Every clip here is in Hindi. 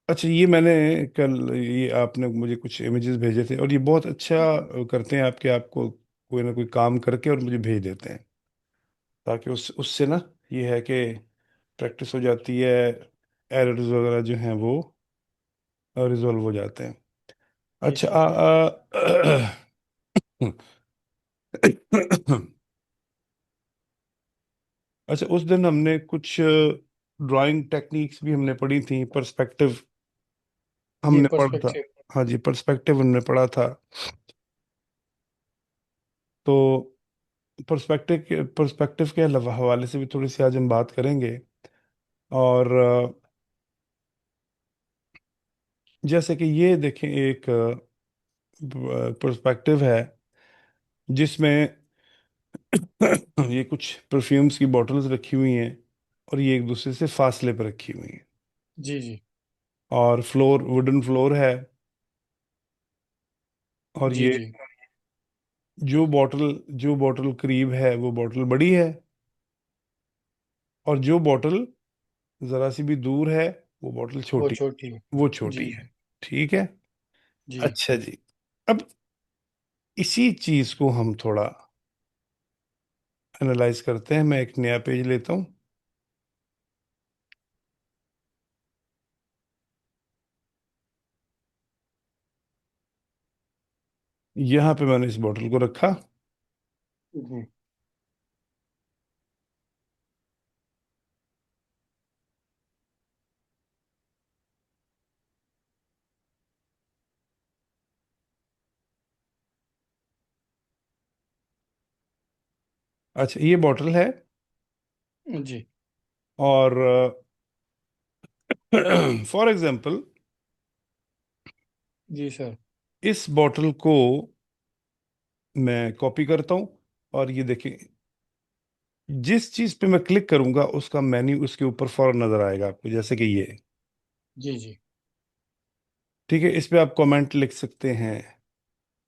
अच्छा, ये मैंने कल, ये आपने मुझे कुछ इमेजेस भेजे थे और ये बहुत अच्छा करते हैं आपके, आपको कोई ना कोई काम करके और मुझे भेज देते हैं, ताकि उससे ना ये है कि प्रैक्टिस हो जाती है, एरर्स वगैरह जो हैं वो रिजॉल्व हो जाते हैं। जी अच्छा सर। अच्छा, उस दिन हमने कुछ ड्राइंग टेक्निक्स भी हमने पढ़ी थी, पर्सपेक्टिव जी हमने पढ़ा था। पर्सपेक्टिव। हाँ जी, पर्सपेक्टिव हमने पढ़ा था। तो पर्सपेक्टिव के हवाले से भी थोड़ी सी आज हम बात करेंगे। और जैसे कि ये देखें, एक पर्सपेक्टिव है जिसमें ये कुछ परफ्यूम्स की बॉटल्स रखी हुई हैं और ये एक दूसरे से फासले पर रखी हुई हैं। जी जी। और फ्लोर वुडन फ्लोर है। और जी ये जी। जो बॉटल करीब है वो बॉटल बड़ी है, और जो बॉटल जरा सी भी दूर है वो बॉटल वो छोटी, छोटी। वो जी छोटी है। ठीक है। जी। अच्छा जी। अब इसी चीज को हम थोड़ा एनालाइज करते हैं। मैं एक नया पेज लेता हूँ। यहाँ पे मैंने इस बॉटल को रखा। जी अच्छा, ये बॉटल है। जी। और फॉर एग्जाम्पल, जी सर। इस बॉटल को मैं कॉपी करता हूँ। और ये देखें, जिस चीज पे मैं क्लिक करूंगा उसका मेन्यू उसके ऊपर फौरन नजर आएगा आपको, जैसे कि ये। जी जी। ठीक है, इस पे आप कमेंट लिख सकते हैं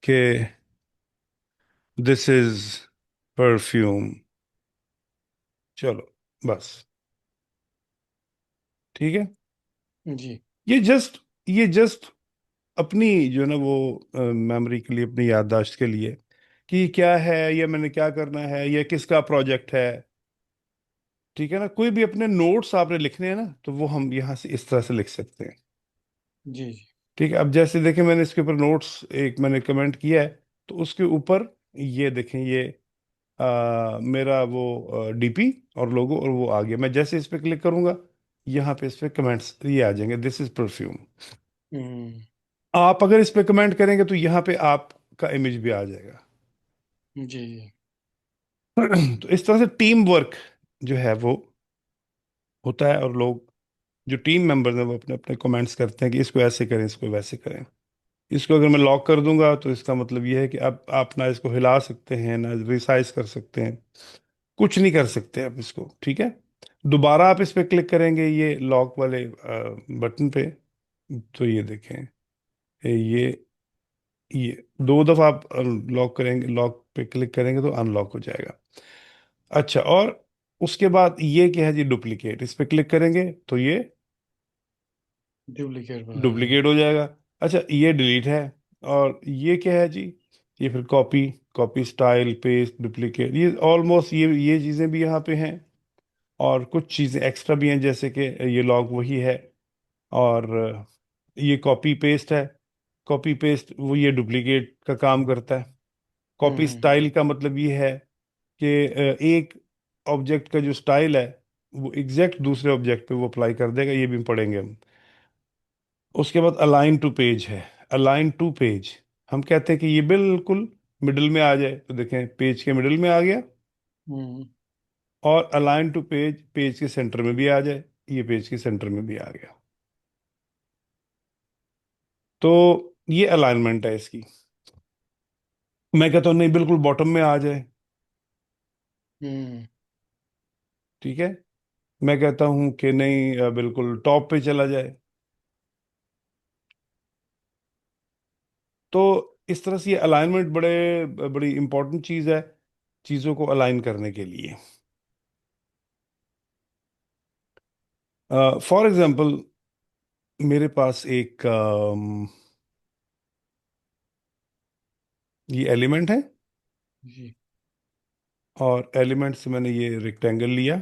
कि दिस इज परफ्यूम। चलो, बस। ठीक है। जी ये जस्ट अपनी जो है ना वो मेमोरी के लिए, अपनी याददाश्त के लिए, कि क्या है, ये मैंने क्या करना है, ये किसका प्रोजेक्ट है। ठीक है ना, कोई भी अपने नोट्स आपने लिखने हैं ना, तो वो हम यहाँ से इस तरह से लिख सकते हैं। जी जी। ठीक है, अब जैसे देखें, मैंने इसके ऊपर नोट्स एक मैंने कमेंट किया है, तो उसके ऊपर ये देखें, ये मेरा वो डीपी और लोगो, और वो आ गया। मैं जैसे इस पे क्लिक करूंगा, यहाँ पे इस पे कमेंट्स ये आ जाएंगे, दिस इज परफ्यूम। हम्म। आप अगर इस पे कमेंट करेंगे तो यहाँ पे आपका इमेज भी आ जाएगा। जी जी। तो इस तरह से टीम वर्क जो है वो होता है, और लोग जो टीम मेंबर्स हैं वो अपने अपने कमेंट्स करते हैं कि इसको ऐसे करें, इसको वैसे करें। इसको अगर मैं लॉक कर दूंगा तो इसका मतलब ये है कि अब आप ना इसको हिला सकते हैं, ना रिसाइज कर सकते हैं, कुछ नहीं कर सकते आप इसको। ठीक है। दोबारा आप इस पे क्लिक करेंगे, ये लॉक वाले बटन पे, तो ये देखें, ये ये दो दफा आप लॉक करेंगे, लॉक पे क्लिक करेंगे तो अनलॉक हो जाएगा। अच्छा, और उसके बाद ये क्या है जी, डुप्लीकेट। इस पे क्लिक करेंगे तो ये डुप्लीकेट बना देगा। डुप्लीकेट हो जाएगा। अच्छा, ये डिलीट है। और ये क्या है जी, ये फिर copy, copy style, paste, duplicate, ये ऑलमोस्ट ये चीज़ें भी यहाँ पे हैं। और कुछ चीज़ें एक्स्ट्रा भी हैं, जैसे कि ये लॉग वही है। और ये कॉपी पेस्ट है। कॉपी पेस्ट वो ये डुप्लीकेट का काम करता है। कॉपी स्टाइल हम्म। का मतलब ये है कि एक ऑब्जेक्ट का जो स्टाइल है वो एग्जैक्ट दूसरे ऑब्जेक्ट पे वो अप्लाई कर देगा, ये भी पढ़ेंगे हम। उसके बाद अलाइन टू पेज है। अलाइन टू पेज, हम कहते हैं कि ये बिल्कुल मिडिल में आ जाए, तो देखें पेज के मिडिल में आ गया। हम्म। और अलाइन टू पेज, पेज के सेंटर में भी आ जाए, ये पेज के सेंटर में भी आ गया। तो ये अलाइनमेंट है इसकी। मैं कहता हूँ नहीं, बिल्कुल बॉटम में आ जाए। हम्म। ठीक है। मैं कहता हूँ कि नहीं, बिल्कुल टॉप पे चला जाए। तो इस तरह से ये अलाइनमेंट बड़ी इंपॉर्टेंट चीज़ है चीज़ों को अलाइन करने के लिए। फॉर एग्जाम्पल, मेरे पास एक ये एलिमेंट है, जी। और एलिमेंट से मैंने ये रेक्टेंगल लिया,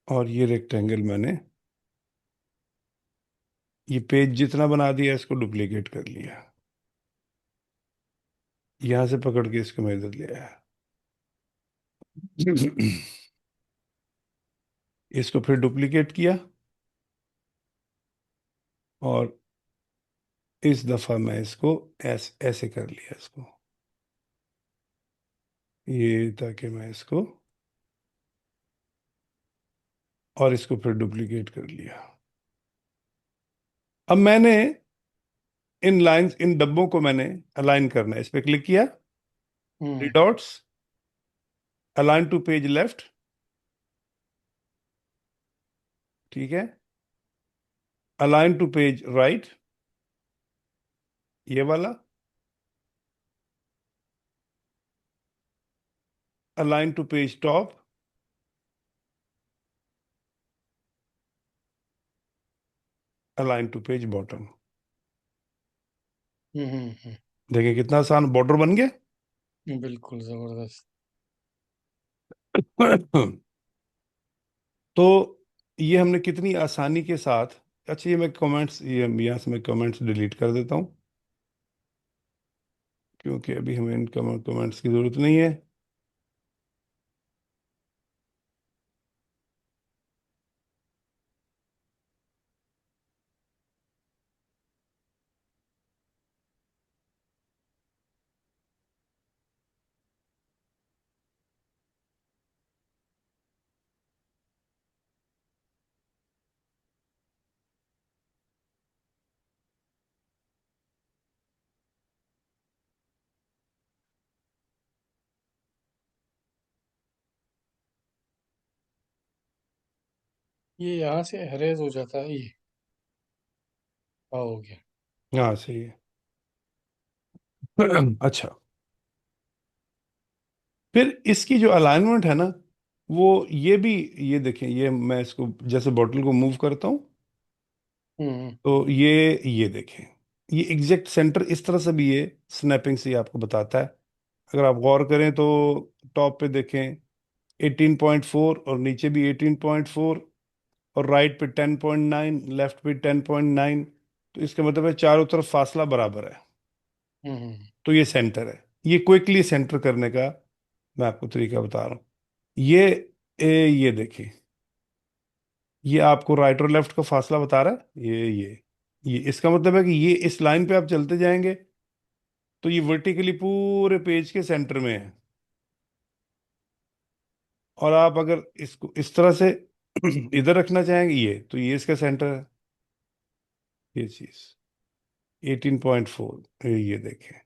और ये रेक्टेंगल मैंने ये पेज जितना बना दिया, इसको डुप्लीकेट कर लिया, यहां से पकड़ के इसको मैं इधर ले आया। इसको फिर डुप्लीकेट किया, और इस दफा मैं इसको ऐसे कर लिया इसको, ये ताकि मैं इसको, और इसको फिर डुप्लीकेट कर लिया। अब मैंने इन लाइंस, इन डब्बों को मैंने अलाइन करना है, इस पे क्लिक किया, three hmm dots, align to page left, ठीक है, अलाइन टू पेज राइट, ये वाला, align to page top, align to page bottom. Hmm. देखिए कितना आसान बॉर्डर बन गया। बिल्कुल जबरदस्त। तो ये हमने कितनी आसानी के साथ, अच्छा ये मैं कमेंट्स, ये यहाँ से मैं कमेंट्स डिलीट कर देता हूँ, क्योंकि अभी हमें इन कमेंट्स की जरूरत नहीं है। ये यहाँ से अरेज हो जाता है ये। हो गया। हाँ सही है। अच्छा, फिर इसकी जो अलाइनमेंट है ना, वो ये भी, ये देखें, ये मैं इसको जैसे बॉटल को मूव करता हूँ, हम्म तो ये देखें, ये एग्जैक्ट सेंटर इस तरह से भी ये स्नैपिंग से ही आपको बताता है। अगर आप गौर करें तो टॉप पे देखें 18.4, और नीचे भी 18.4, और राइट पे 10.9, लेफ्ट पे 10.9, तो इसका मतलब है चारों तरफ फासला बराबर है। हम्म तो ये सेंटर है। ये क्विकली सेंटर करने का मैं आपको तरीका बता रहा हूँ। ये ये देखिए, ये आपको राइट और लेफ्ट का फासला बता रहा है, ये इसका मतलब है कि ये इस लाइन पे आप चलते जाएंगे, तो ये वर्टिकली पूरे पेज के सेंटर में है। और आप अगर इसको इस तरह से इधर रखना चाहेंगे, ये तो ये इसका सेंटर है, ये चीज 18.4, ये देखें।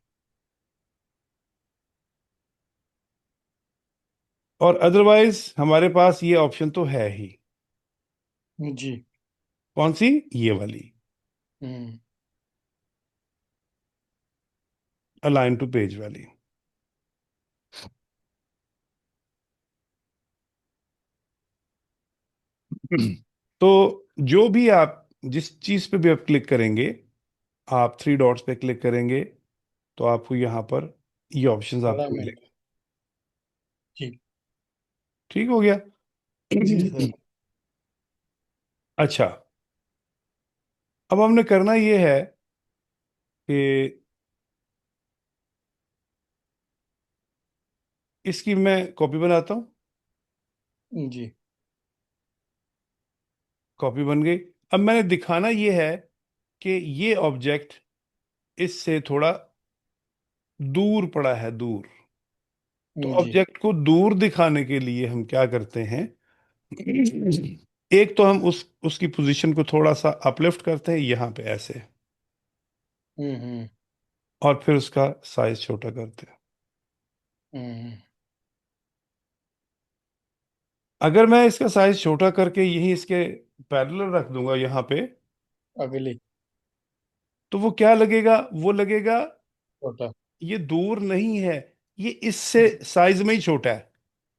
और अदरवाइज हमारे पास ये ऑप्शन तो है ही। जी। कौन सी? ये वाली, हम्म अलाइन टू पेज वाली। तो जो भी आप, जिस चीज पे भी आप क्लिक करेंगे, आप थ्री डॉट्स पे क्लिक करेंगे, तो आपको यहाँ पर ये ऑप्शंस बड़ा आपको मिल। मिलेंगे। जी। ठीक हो गया। जी सर। अच्छा, अब हमने करना ये है कि इसकी मैं कॉपी बनाता हूँ। जी। कॉपी बन गई। अब मैंने दिखाना ये है कि ये ऑब्जेक्ट इससे थोड़ा दूर पड़ा है, दूर। तो जी। ऑब्जेक्ट को दूर दिखाने के लिए हम क्या करते हैं, एक तो हम उसकी पोजीशन को थोड़ा सा अपलिफ्ट करते हैं यहाँ पे ऐसे, हम्म। और फिर उसका साइज छोटा करते हैं। हम्म। अगर मैं इसका साइज छोटा करके यही इसके पैरेलल रख दूंगा यहाँ पे, अगली। तो वो क्या लगेगा? वो लगेगा छोटा। ये दूर नहीं है, ये इससे साइज में ही छोटा है।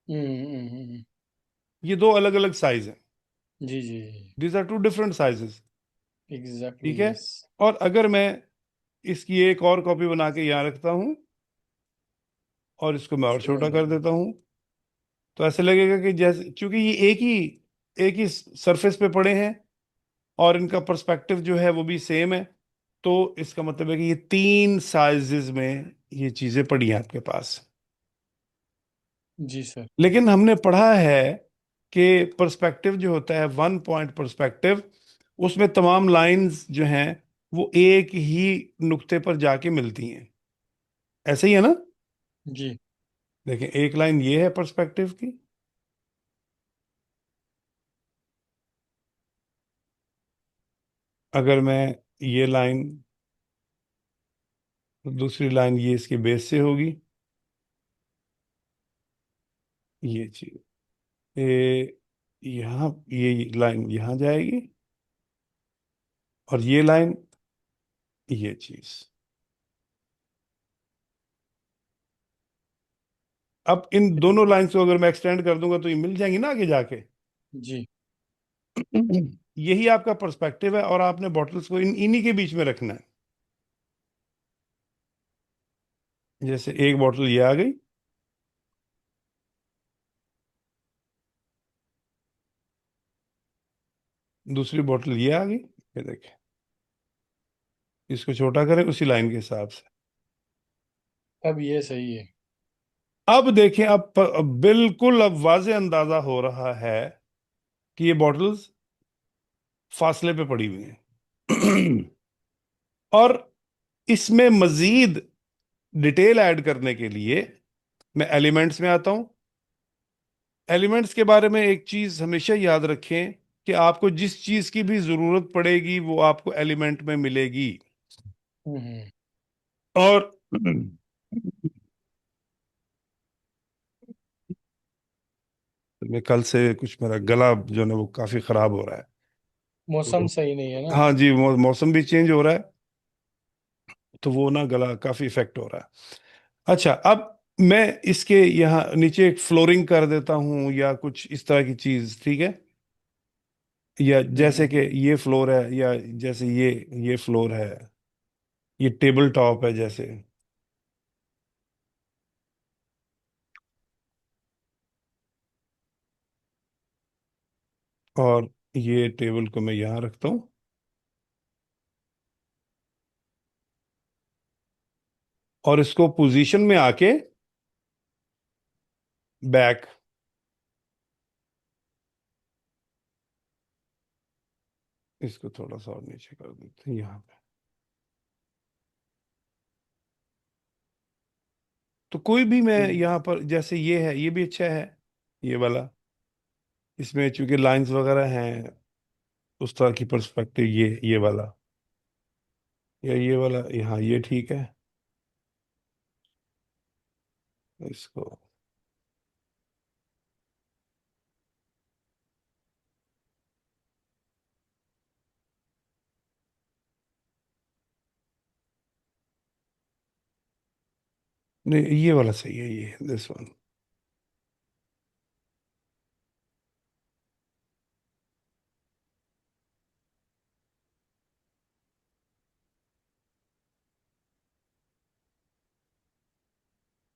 हम्म। ये दो अलग अलग साइज हैं। जी जी जी। These are two different sizes. Exactly ठीक है। यस। और अगर मैं इसकी एक और कॉपी बना के यहाँ रखता हूँ और इसको मैं और समझ छोटा कर गया। देता हूँ, तो ऐसे लगेगा कि जैसे, क्योंकि ये एक ही सरफेस पे पड़े हैं और इनका पर्सपेक्टिव जो है वो भी सेम है, तो इसका मतलब है कि ये तीन साइजेस में ये चीजें पड़ी हैं आपके पास। जी सर। लेकिन हमने पढ़ा है कि पर्सपेक्टिव जो होता है, वन पॉइंट पर्सपेक्टिव, उसमें तमाम लाइंस जो हैं वो एक ही नुक्ते पर जाके मिलती हैं। ऐसे ही है ना? जी देखें, एक लाइन ये है पर्सपेक्टिव की, अगर मैं ये लाइन, दूसरी लाइन ये इसके बेस से होगी, ये चीज, ये यहाँ, ये लाइन यहाँ जाएगी, और ये लाइन, ये चीज। अब इन दोनों लाइंस को अगर मैं एक्सटेंड कर दूंगा तो ये मिल जाएंगी ना आगे जाके। जी। यही आपका पर्सपेक्टिव है, और आपने बॉटल्स को इन्हीं के बीच में रखना है। जैसे एक बॉटल ये आ गई, दूसरी बॉटल ये आ गई, ये देखें, इसको छोटा करें उसी लाइन के हिसाब से। अब ये सही है। अब देखें, अब बिल्कुल अब वाज़े अंदाजा हो रहा है कि ये बॉटल्स फासले पे पड़ी हुई हैं। और इसमें मजीद डिटेल ऐड करने के लिए मैं एलिमेंट्स में आता हूं। एलिमेंट्स के बारे में एक चीज हमेशा याद रखें कि आपको जिस चीज की भी जरूरत पड़ेगी वो आपको एलिमेंट में मिलेगी। हम्म। और मैं कल से कुछ, मेरा गला जो है ना वो काफी खराब हो रहा है। मौसम तो सही नहीं है ना। हाँ जी, मौसम भी चेंज हो रहा है, तो वो ना गला काफी इफेक्ट हो रहा है। अच्छा, अब मैं इसके यहाँ नीचे एक फ्लोरिंग कर देता हूँ या कुछ इस तरह की चीज, ठीक है? या जैसे हम्म। कि ये फ्लोर है, या जैसे ये फ्लोर है, ये टेबल टॉप है जैसे, और ये टेबल को मैं यहाँ रखता हूँ, और इसको पोजीशन में आके बैक, इसको थोड़ा सा और नीचे कर देते हैं यहाँ पे। तो कोई भी मैं ठीक। यहाँ पर, जैसे ये है, ये भी अच्छा है, ये वाला, इसमें चूंकि लाइंस वगैरह हैं उस तरह की पर्सपेक्टिव, ये वाला या ये वाला, यहाँ ये ठीक है। इसको, नहीं ये वाला सही है, ये दिस वन।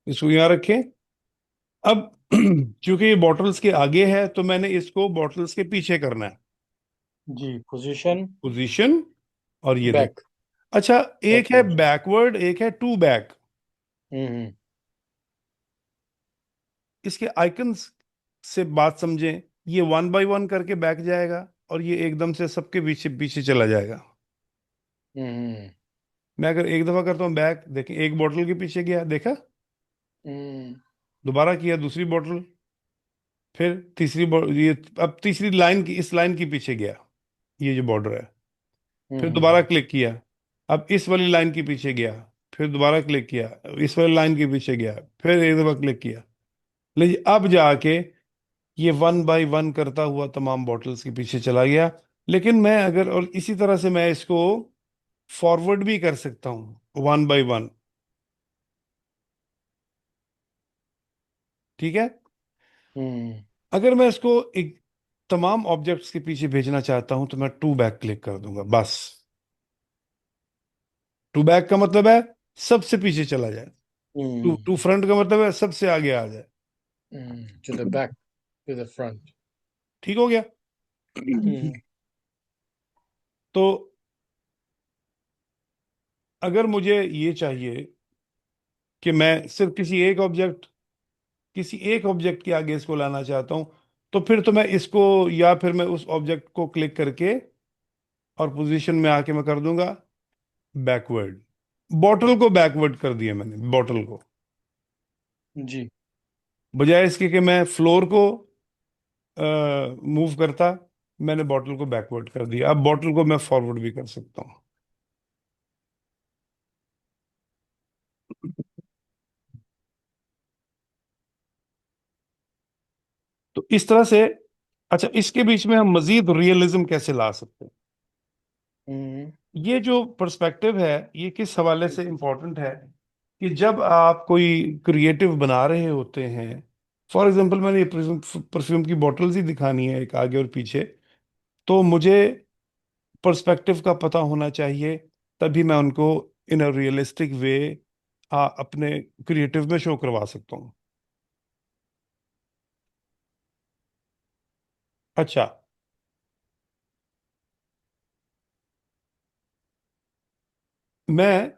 इसको यहाँ रखें। अब चूंकि ये बॉटल्स के आगे है तो मैंने इसको बॉटल्स के पीछे करना है। जी पोजीशन। पोजीशन, और ये देख। बैक। अच्छा, एक ओके। है बैकवर्ड, एक है टू बैक। हम्म। इसके आइकन्स से बात समझें। ये वन बाय वन करके बैक जाएगा, और ये एकदम से सबके पीछे पीछे चला जाएगा। हम्म। मैं अगर एक दफा करता हूँ बैक, देखें, एक बोतल के पीछे गया, देखा? हम्म। दोबारा किया, दूसरी बोतल, फिर ये अब तीसरी लाइन की, इस लाइन के पीछे गया, ये जो बॉर्डर है। फिर दोबारा हम्म। क्लिक किया, अब इस वाली लाइन के पीछे गया, फिर दोबारा क्लिक किया, इस वाली लाइन के पीछे गया, फिर एक दफा क्लिक किया। लेकिन अब जाके ये वन बाय वन करता हुआ तमाम बॉटल्स के पीछे चला गया। लेकिन मैं अगर, और इसी तरह से मैं इसको फॉरवर्ड भी कर सकता हूँ वन बाय वन। ठीक है? हम्म। अगर मैं इसको एक तमाम ऑब्जेक्ट्स के पीछे भेजना चाहता हूं तो मैं टू बैक क्लिक कर दूंगा बस। टू बैक का मतलब है सबसे पीछे चला जाए। To hmm. टू फ्रंट का मतलब है सबसे आगे आ जाए। To the back, to the front. ठीक हो गया। हम्म। तो अगर मुझे ये चाहिए कि मैं सिर्फ किसी एक ऑब्जेक्ट के आगे इसको लाना चाहता हूं, तो फिर तो मैं इसको, या फिर मैं उस ऑब्जेक्ट को क्लिक करके और पोजीशन में आके मैं कर दूंगा बैकवर्ड। बॉटल को बैकवर्ड कर दिया मैंने, बॉटल को। जी। बजाय इसके कि मैं फ्लोर को मूव करता, मैंने बॉटल को बैकवर्ड कर दिया। अब बॉटल को मैं फॉरवर्ड भी कर सकता हूँ। तो इस तरह से, अच्छा, इसके बीच में हम मजीद रियलिज्म कैसे ला सकते हैं? हम्म। ये जो पर्सपेक्टिव है, ये किस हवाले से इंपॉर्टेंट है कि जब आप कोई क्रिएटिव बना रहे होते हैं, फॉर एग्जांपल मैंने ये परफ्यूम की बॉटल्स ही दिखानी है एक आगे और पीछे, तो मुझे पर्सपेक्टिव का पता होना चाहिए, तभी मैं उनको इन अ रियलिस्टिक वे अपने क्रिएटिव में शो करवा सकता हूँ। अच्छा, मैं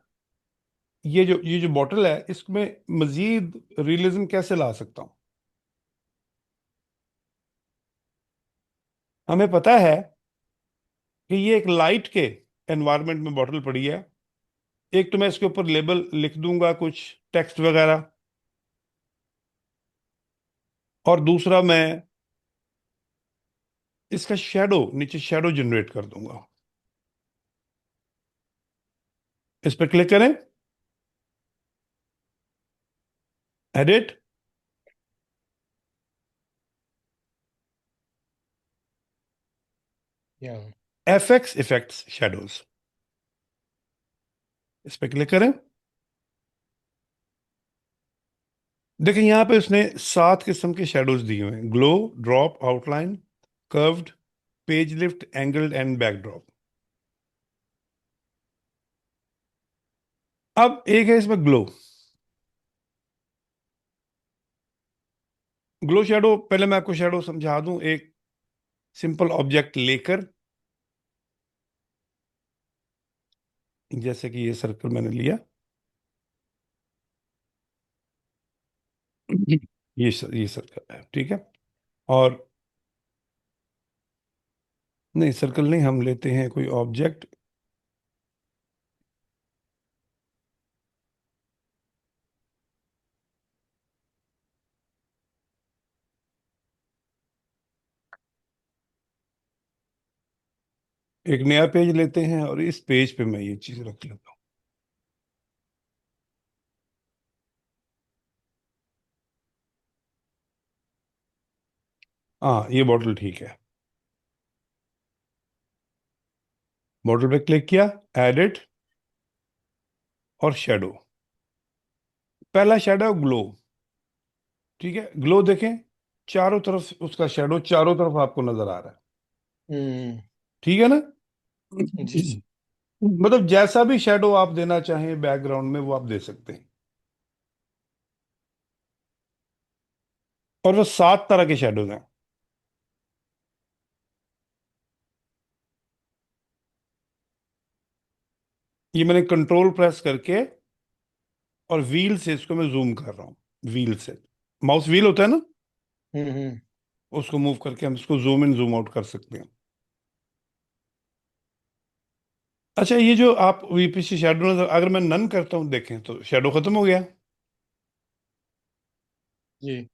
ये जो बॉटल है, इसमें मजीद रियलिज्म कैसे ला सकता हूँ? हमें पता है कि ये एक लाइट के एनवायरनमेंट में बॉटल पड़ी है। एक तो मैं इसके ऊपर लेबल लिख दूंगा, कुछ टेक्स्ट वगैरह, और दूसरा मैं इसका शेडो, नीचे शेडो जनरेट कर दूंगा। इस पर क्लिक करें, एडिट, या। एफएक्स इफेक्ट्स शेडोज, इस पर क्लिक करें। देखें यहां पे उसने 7 किस्म के शेडोज दिए हुए हैं: glow, drop, outline, curved, page lift, angled and backdrop. अब एक है इसमें ग्लो। ग्लो शेडो, पहले मैं आपको शेडो समझा दूं। एक सिंपल ऑब्जेक्ट लेकर, जैसे कि ये सर्कल मैंने लिया, ये सर्कल है, ठीक है। और नहीं, सर्कल नहीं, हम लेते हैं कोई ऑब्जेक्ट। एक नया पेज लेते हैं और इस पेज पे मैं ये चीज रख लेता हूँ। हाँ, ये बॉटल ठीक है। बॉटल पे क्लिक किया, एडिट, और शेडो। पहला शेडो ग्लो, ठीक है। ग्लो देखें, चारों तरफ उसका शेडो चारों तरफ आपको नजर आ रहा है, हम्म। ठीक है ना? जी। मतलब जैसा भी शेडो आप देना चाहें बैकग्राउंड में, वो आप दे सकते हैं। और वो 7 तरह के शेडोज हैं। ये मैंने कंट्रोल प्रेस करके और व्हील से इसको मैं जूम कर रहा हूँ। व्हील से, माउस व्हील होता है ना, हम्म। उसको मूव करके हम इसको जूम इन जूम आउट कर सकते हैं। अच्छा, ये जो आप वीपीसी शेडो नजर, अगर मैं नन करता हूँ देखें तो शेडो खत्म हो गया। जी।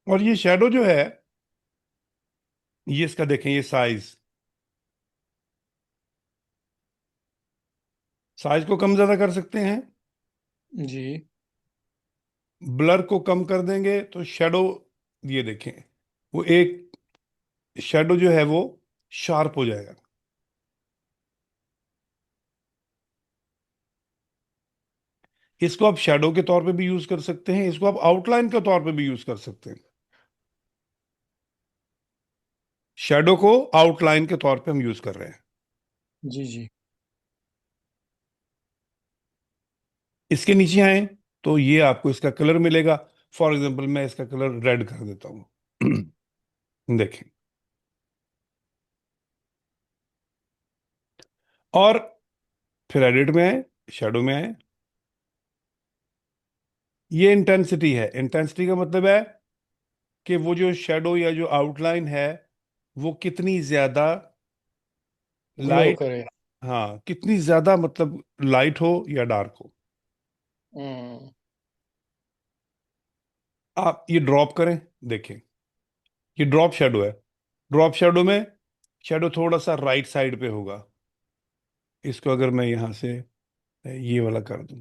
और ये शेडो जो है, ये इसका देखें, ये साइज, साइज को कम ज्यादा कर सकते हैं। जी। ब्लर को कम कर देंगे तो शेडो, ये देखें, वो एक शेडो जो है वो शार्प हो जाएगा। इसको आप शेडो के तौर पे भी यूज कर सकते हैं, इसको आप आउटलाइन के तौर पे भी यूज कर सकते हैं। शेडो को आउटलाइन के तौर पे हम यूज कर रहे हैं। जी जी। इसके नीचे आए तो ये आपको इसका कलर मिलेगा। फॉर एग्जांपल मैं इसका कलर रेड कर देता हूँ। देखें। और फिर एडिट में आए, शेडो में आए। ये इंटेंसिटी है। इंटेंसिटी का मतलब है कि वो जो शेडो या जो आउटलाइन है वो कितनी ज्यादा ग्लो लाइट, करे। हाँ कितनी ज्यादा मतलब लाइट हो या डार्क हो। हम्म। आप ये ड्रॉप करें, देखें। ये ड्रॉप शेडो है। ड्रॉप शेडो में शेडो थोड़ा सा राइट साइड पे होगा। इसको अगर मैं यहां से ये वाला कर दूं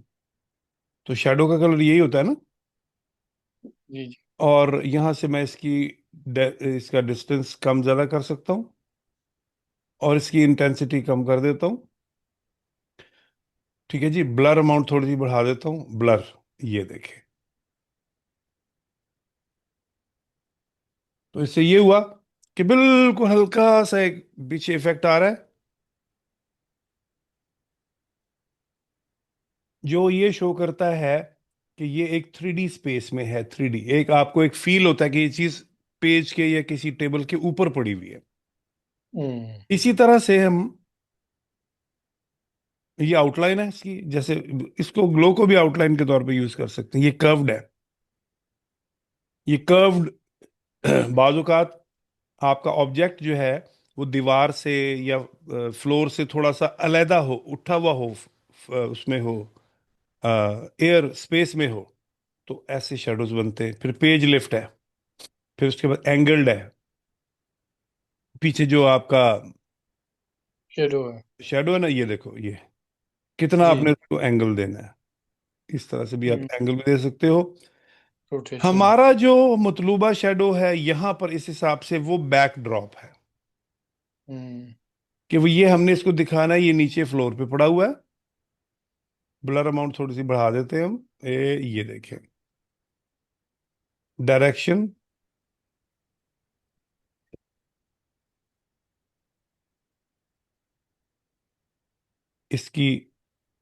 तो शेडो का कलर यही होता है ना। जी जी। और यहां से मैं इसका डिस्टेंस कम ज्यादा कर सकता हूं और इसकी इंटेंसिटी कम कर देता हूं। ठीक है जी, ब्लर अमाउंट थोड़ी सी बढ़ा देता हूँ, ब्लर। ये देखें। तो इससे ये हुआ कि बिल्कुल हल्का सा एक पीछे इफेक्ट आ रहा है, जो ये शो करता है कि ये एक 3D स्पेस में है। 3D एक आपको एक फील होता है कि ये चीज पेज के या किसी टेबल के ऊपर पड़ी हुई है। हम्म। इसी तरह से हम, ये आउटलाइन है इसकी, जैसे इसको ग्लो को भी आउटलाइन के तौर पे यूज कर सकते हैं। ये कर्व्ड है। ये कर्व्ड बाजुकात आपका ऑब्जेक्ट जो है वो दीवार से या फ्लोर से थोड़ा सा अलैदा हो, उठा हुआ हो, उसमें हो, एयर स्पेस में हो, तो ऐसे शेडोज बनते हैं। फिर पेज लिफ्ट है। फिर उसके बाद एंगल्ड है। पीछे जो आपका शेडो है। शेडो है ना, ये देखो, ये कितना जी। आपने उसको एंगल देना है। इस तरह से भी आप हम्म। एंगल भी दे सकते हो। रोटेशन। हमारा जो मतलूबा शेडो है यहाँ पर इस हिसाब से वो बैकड्रॉप है, हम्म। कि वो ये हमने इसको दिखाना है, ये नीचे फ्लोर पे पड़ा हुआ है। ब्लर अमाउंट थोड़ी सी बढ़ा देते हैं हम। ये देखें। डायरेक्शन, इसकी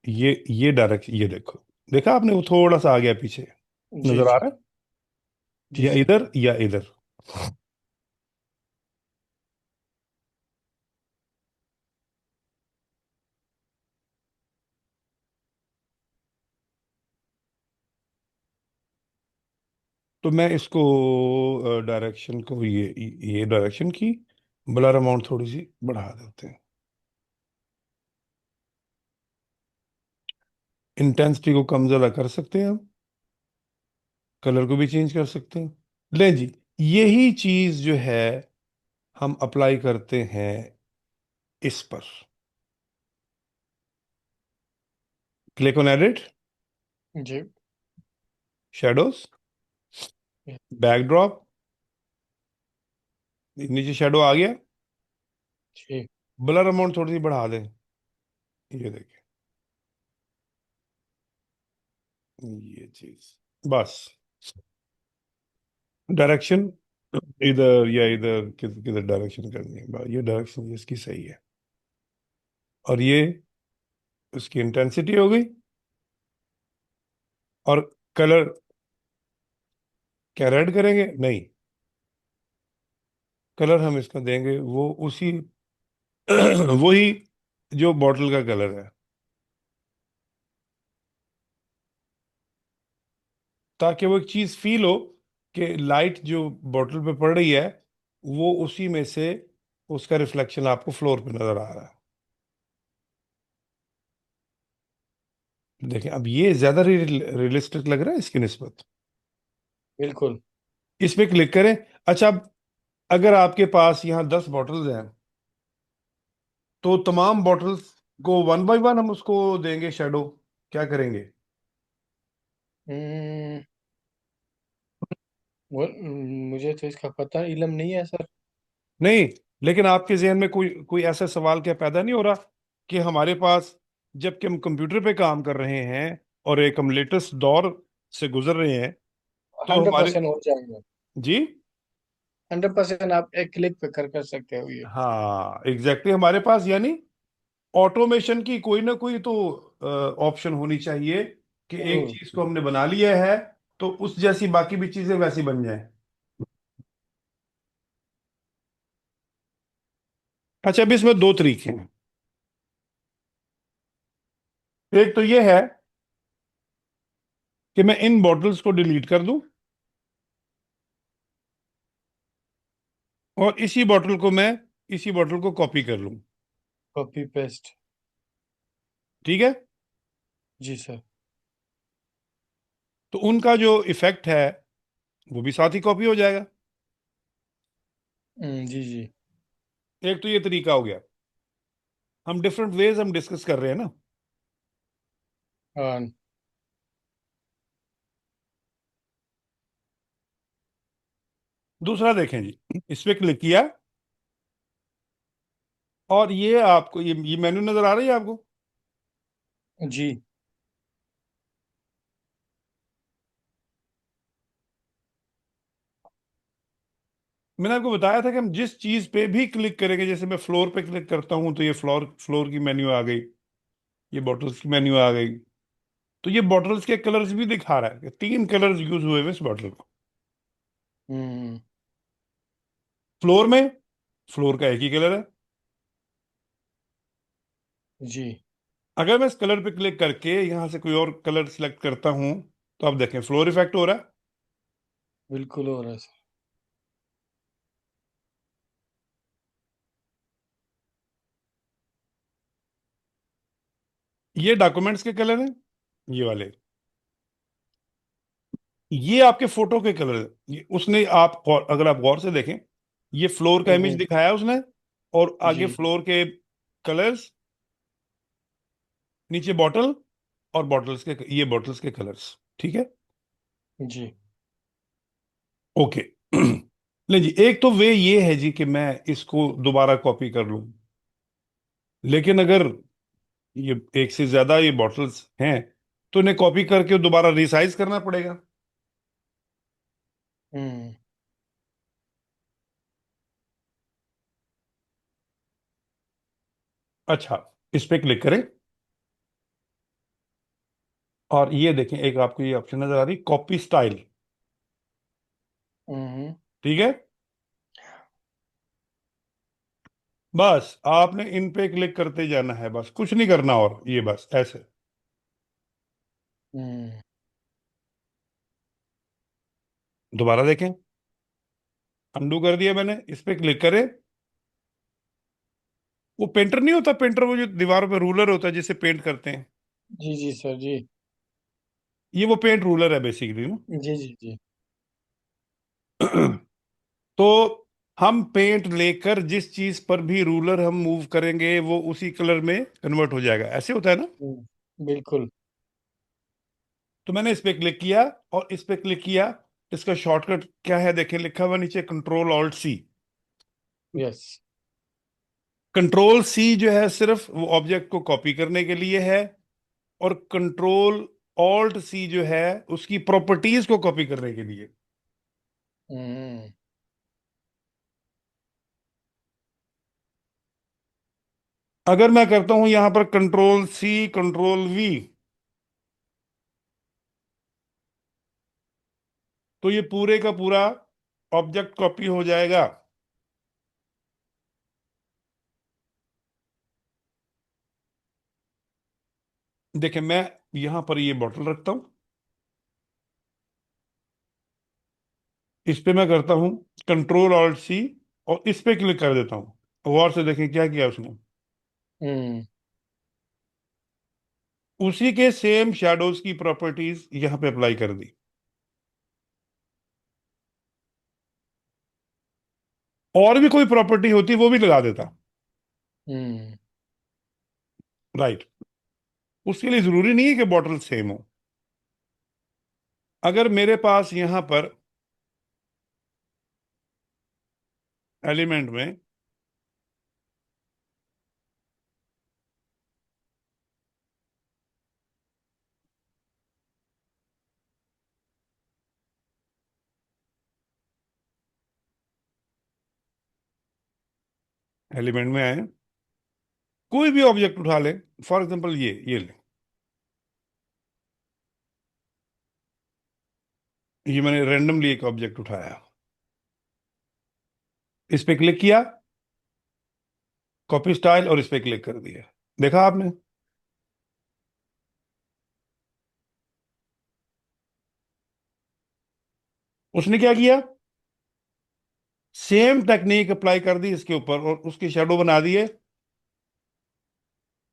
ये डायरेक्शन, ये देखो, देखा आपने, वो थोड़ा सा आ गया पीछे, जी नजर आ जी। रहा है। जी या जी। इधर या इधर। तो मैं इसको डायरेक्शन को, ये डायरेक्शन की ब्लर अमाउंट थोड़ी सी बढ़ा देते हैं। इंटेंसिटी को कम ज्यादा कर सकते हैं हम। कलर को भी चेंज कर सकते हैं। ले जी, यही चीज जो है हम अप्लाई करते हैं इस पर। क्लिक ऑन एडिट, जी। शेडोज, बैकड्रॉप, नीचे शेडो आ गया। जी। ब्लर अमाउंट थोड़ी सी बढ़ा दें। ये देखिए, ये चीज, बस। डायरेक्शन इधर या इधर, किधर डायरेक्शन करनी है, ये डायरेक्शन इसकी सही है। और ये उसकी इंटेंसिटी हो गई। और कलर क्या रेड करेंगे? नहीं, कलर हम इसका देंगे वो उसी वही जो बॉटल का कलर है, ताकि वो एक चीज फील हो कि लाइट जो बॉटल पे पड़ रही है वो उसी में से, उसका रिफ्लेक्शन आपको फ्लोर पे नजर आ रहा है। देखें, अब ये ज्यादा रियलिस्टिक लग रहा है इसकी निस्बत। बिल्कुल। इस पे क्लिक करें। अच्छा, अब अगर आपके पास यहाँ 10 बॉटल्स हैं तो तमाम बॉटल्स को वन बाय वन हम उसको देंगे शेडो, क्या करेंगे? हम्म। मुझे तो इसका पता इलम नहीं है सर। नहीं, लेकिन आपके जहन में कोई कोई ऐसा सवाल क्या पैदा नहीं हो रहा कि हमारे पास, जबकि हम कंप्यूटर पे काम कर रहे हैं और एक हम लेटेस्ट दौर से गुजर रहे हैं, तो हंड्रेड हमारे। परसेंट हो जाएगा। जी। 100% आप एक क्लिक पे कर कर सकते हो ये। हाँ एग्जैक्टली, हमारे पास यानी ऑटोमेशन की कोई ना कोई तो ऑप्शन होनी चाहिए कि एक जरूर। चीज को हमने बना लिया है तो उस जैसी बाकी भी चीजें वैसी बन जाएं। अच्छा, अभी इसमें दो तरीके हैं। एक तो ये है कि मैं इन बॉटल्स को डिलीट कर दूं और इसी बॉटल को कॉपी कर लूं। Copy paste. ठीक है। जी सर। तो उनका जो इफेक्ट है वो भी साथ ही कॉपी हो जाएगा। जी जी। एक तो ये तरीका हो गया। हम डिफरेंट वेज हम डिस्कस कर रहे हैं ना। हाँ। दूसरा देखें जी, इस पे क्लिक किया और ये आपको ये मेन्यू नजर आ रही है आपको। जी। मैंने आपको बताया था कि हम जिस चीज पे भी क्लिक करेंगे, जैसे मैं फ्लोर पे क्लिक करता हूं तो ये फ्लोर फ्लोर की मेन्यू आ गई, ये बॉटल्स की मेन्यू आ गई। तो ये बॉटल्स के कलर्स भी दिखा रहा है कि तीन कलर्स यूज हुए हैं इस बॉटल को। हम्म। फ्लोर में फ्लोर का एक ही कलर है। जी। अगर मैं इस कलर पे क्लिक करके यहां से कोई और कलर सिलेक्ट करता हूं तो आप देखें फ्लोर इफेक्ट हो रहा है। बिल्कुल हो रहा है सर। ये डॉक्यूमेंट्स के कलर हैं, ये वाले। ये आपके फोटो के कलर हैं। उसने अगर आप गौर से देखें, ये फ्लोर का इमेज हम्म। दिखाया उसने, और आगे जी फ्लोर के कलर्स, नीचे बॉटल, और ये बॉटल्स के कलर्स। ठीक है। जी। ओके। नहीं जी, एक तो वे ये है जी कि मैं इसको दोबारा कॉपी कर लूं, लेकिन अगर ये एक से ज्यादा ये बॉटल्स हैं तो इन्हें कॉपी करके दोबारा रिसाइज करना पड़ेगा। हम्म। अच्छा, इस पे क्लिक करें और ये देखें, एक आपको ये ऑप्शन नजर आ रही, कॉपी स्टाइल। हम्म। ठीक है। बस आपने इन पे क्लिक करते जाना है, बस कुछ नहीं करना, और ये बस ऐसे। हम्म। दोबारा देखें, अंडू कर दिया मैंने, इस पे क्लिक करें। वो पेंटर नहीं होता, पेंटर वो जो दीवारों पे रूलर होता है जिससे पेंट करते हैं, जी जी सर जी। ये वो पेंट रूलर है बेसिकली ना। जी जी जी। तो हम पेंट लेकर जिस चीज पर भी रूलर हम मूव करेंगे वो उसी कलर में कन्वर्ट हो जाएगा, ऐसे होता है ना। बिल्कुल। तो मैंने इस पे क्लिक किया और इस पे क्लिक किया। इसका शॉर्टकट क्या है देखें, लिखा हुआ नीचे control alt C. Yes. Control C जो है सिर्फ वो ऑब्जेक्ट को कॉपी करने के लिए है, और कंट्रोल ऑल्ट सी जो है उसकी प्रॉपर्टीज को कॉपी करने के लिए। हम्म। अगर मैं करता हूं यहां पर कंट्रोल सी कंट्रोल वी, तो ये पूरे का पूरा ऑब्जेक्ट कॉपी हो जाएगा। देखिए, मैं यहां पर ये बॉटल रखता हूं, इस पे मैं करता हूं कंट्रोल ऑल्ट सी और इस पे क्लिक कर देता हूं। गौर से देखें क्या किया उसने, हम्म। उसी के सेम शैडोज की प्रॉपर्टीज यहां पे अप्लाई कर दी। और भी कोई प्रॉपर्टी होती वो भी लगा देता। हम्म। राइट। उसके लिए जरूरी नहीं है कि बॉटल सेम हो। अगर मेरे पास यहां पर एलिमेंट में एलिमेंट में आए, कोई भी ऑब्जेक्ट उठा ले। फॉर एग्जांपल ये ले, ये मैंने रैंडमली एक ऑब्जेक्ट उठाया, इस पे क्लिक किया, कॉपी स्टाइल, और इस पे क्लिक कर दिया। देखा आपने? उसने क्या किया? सेम टेक्निक अप्लाई कर दी इसके ऊपर और उसकी शेडो बना दिए।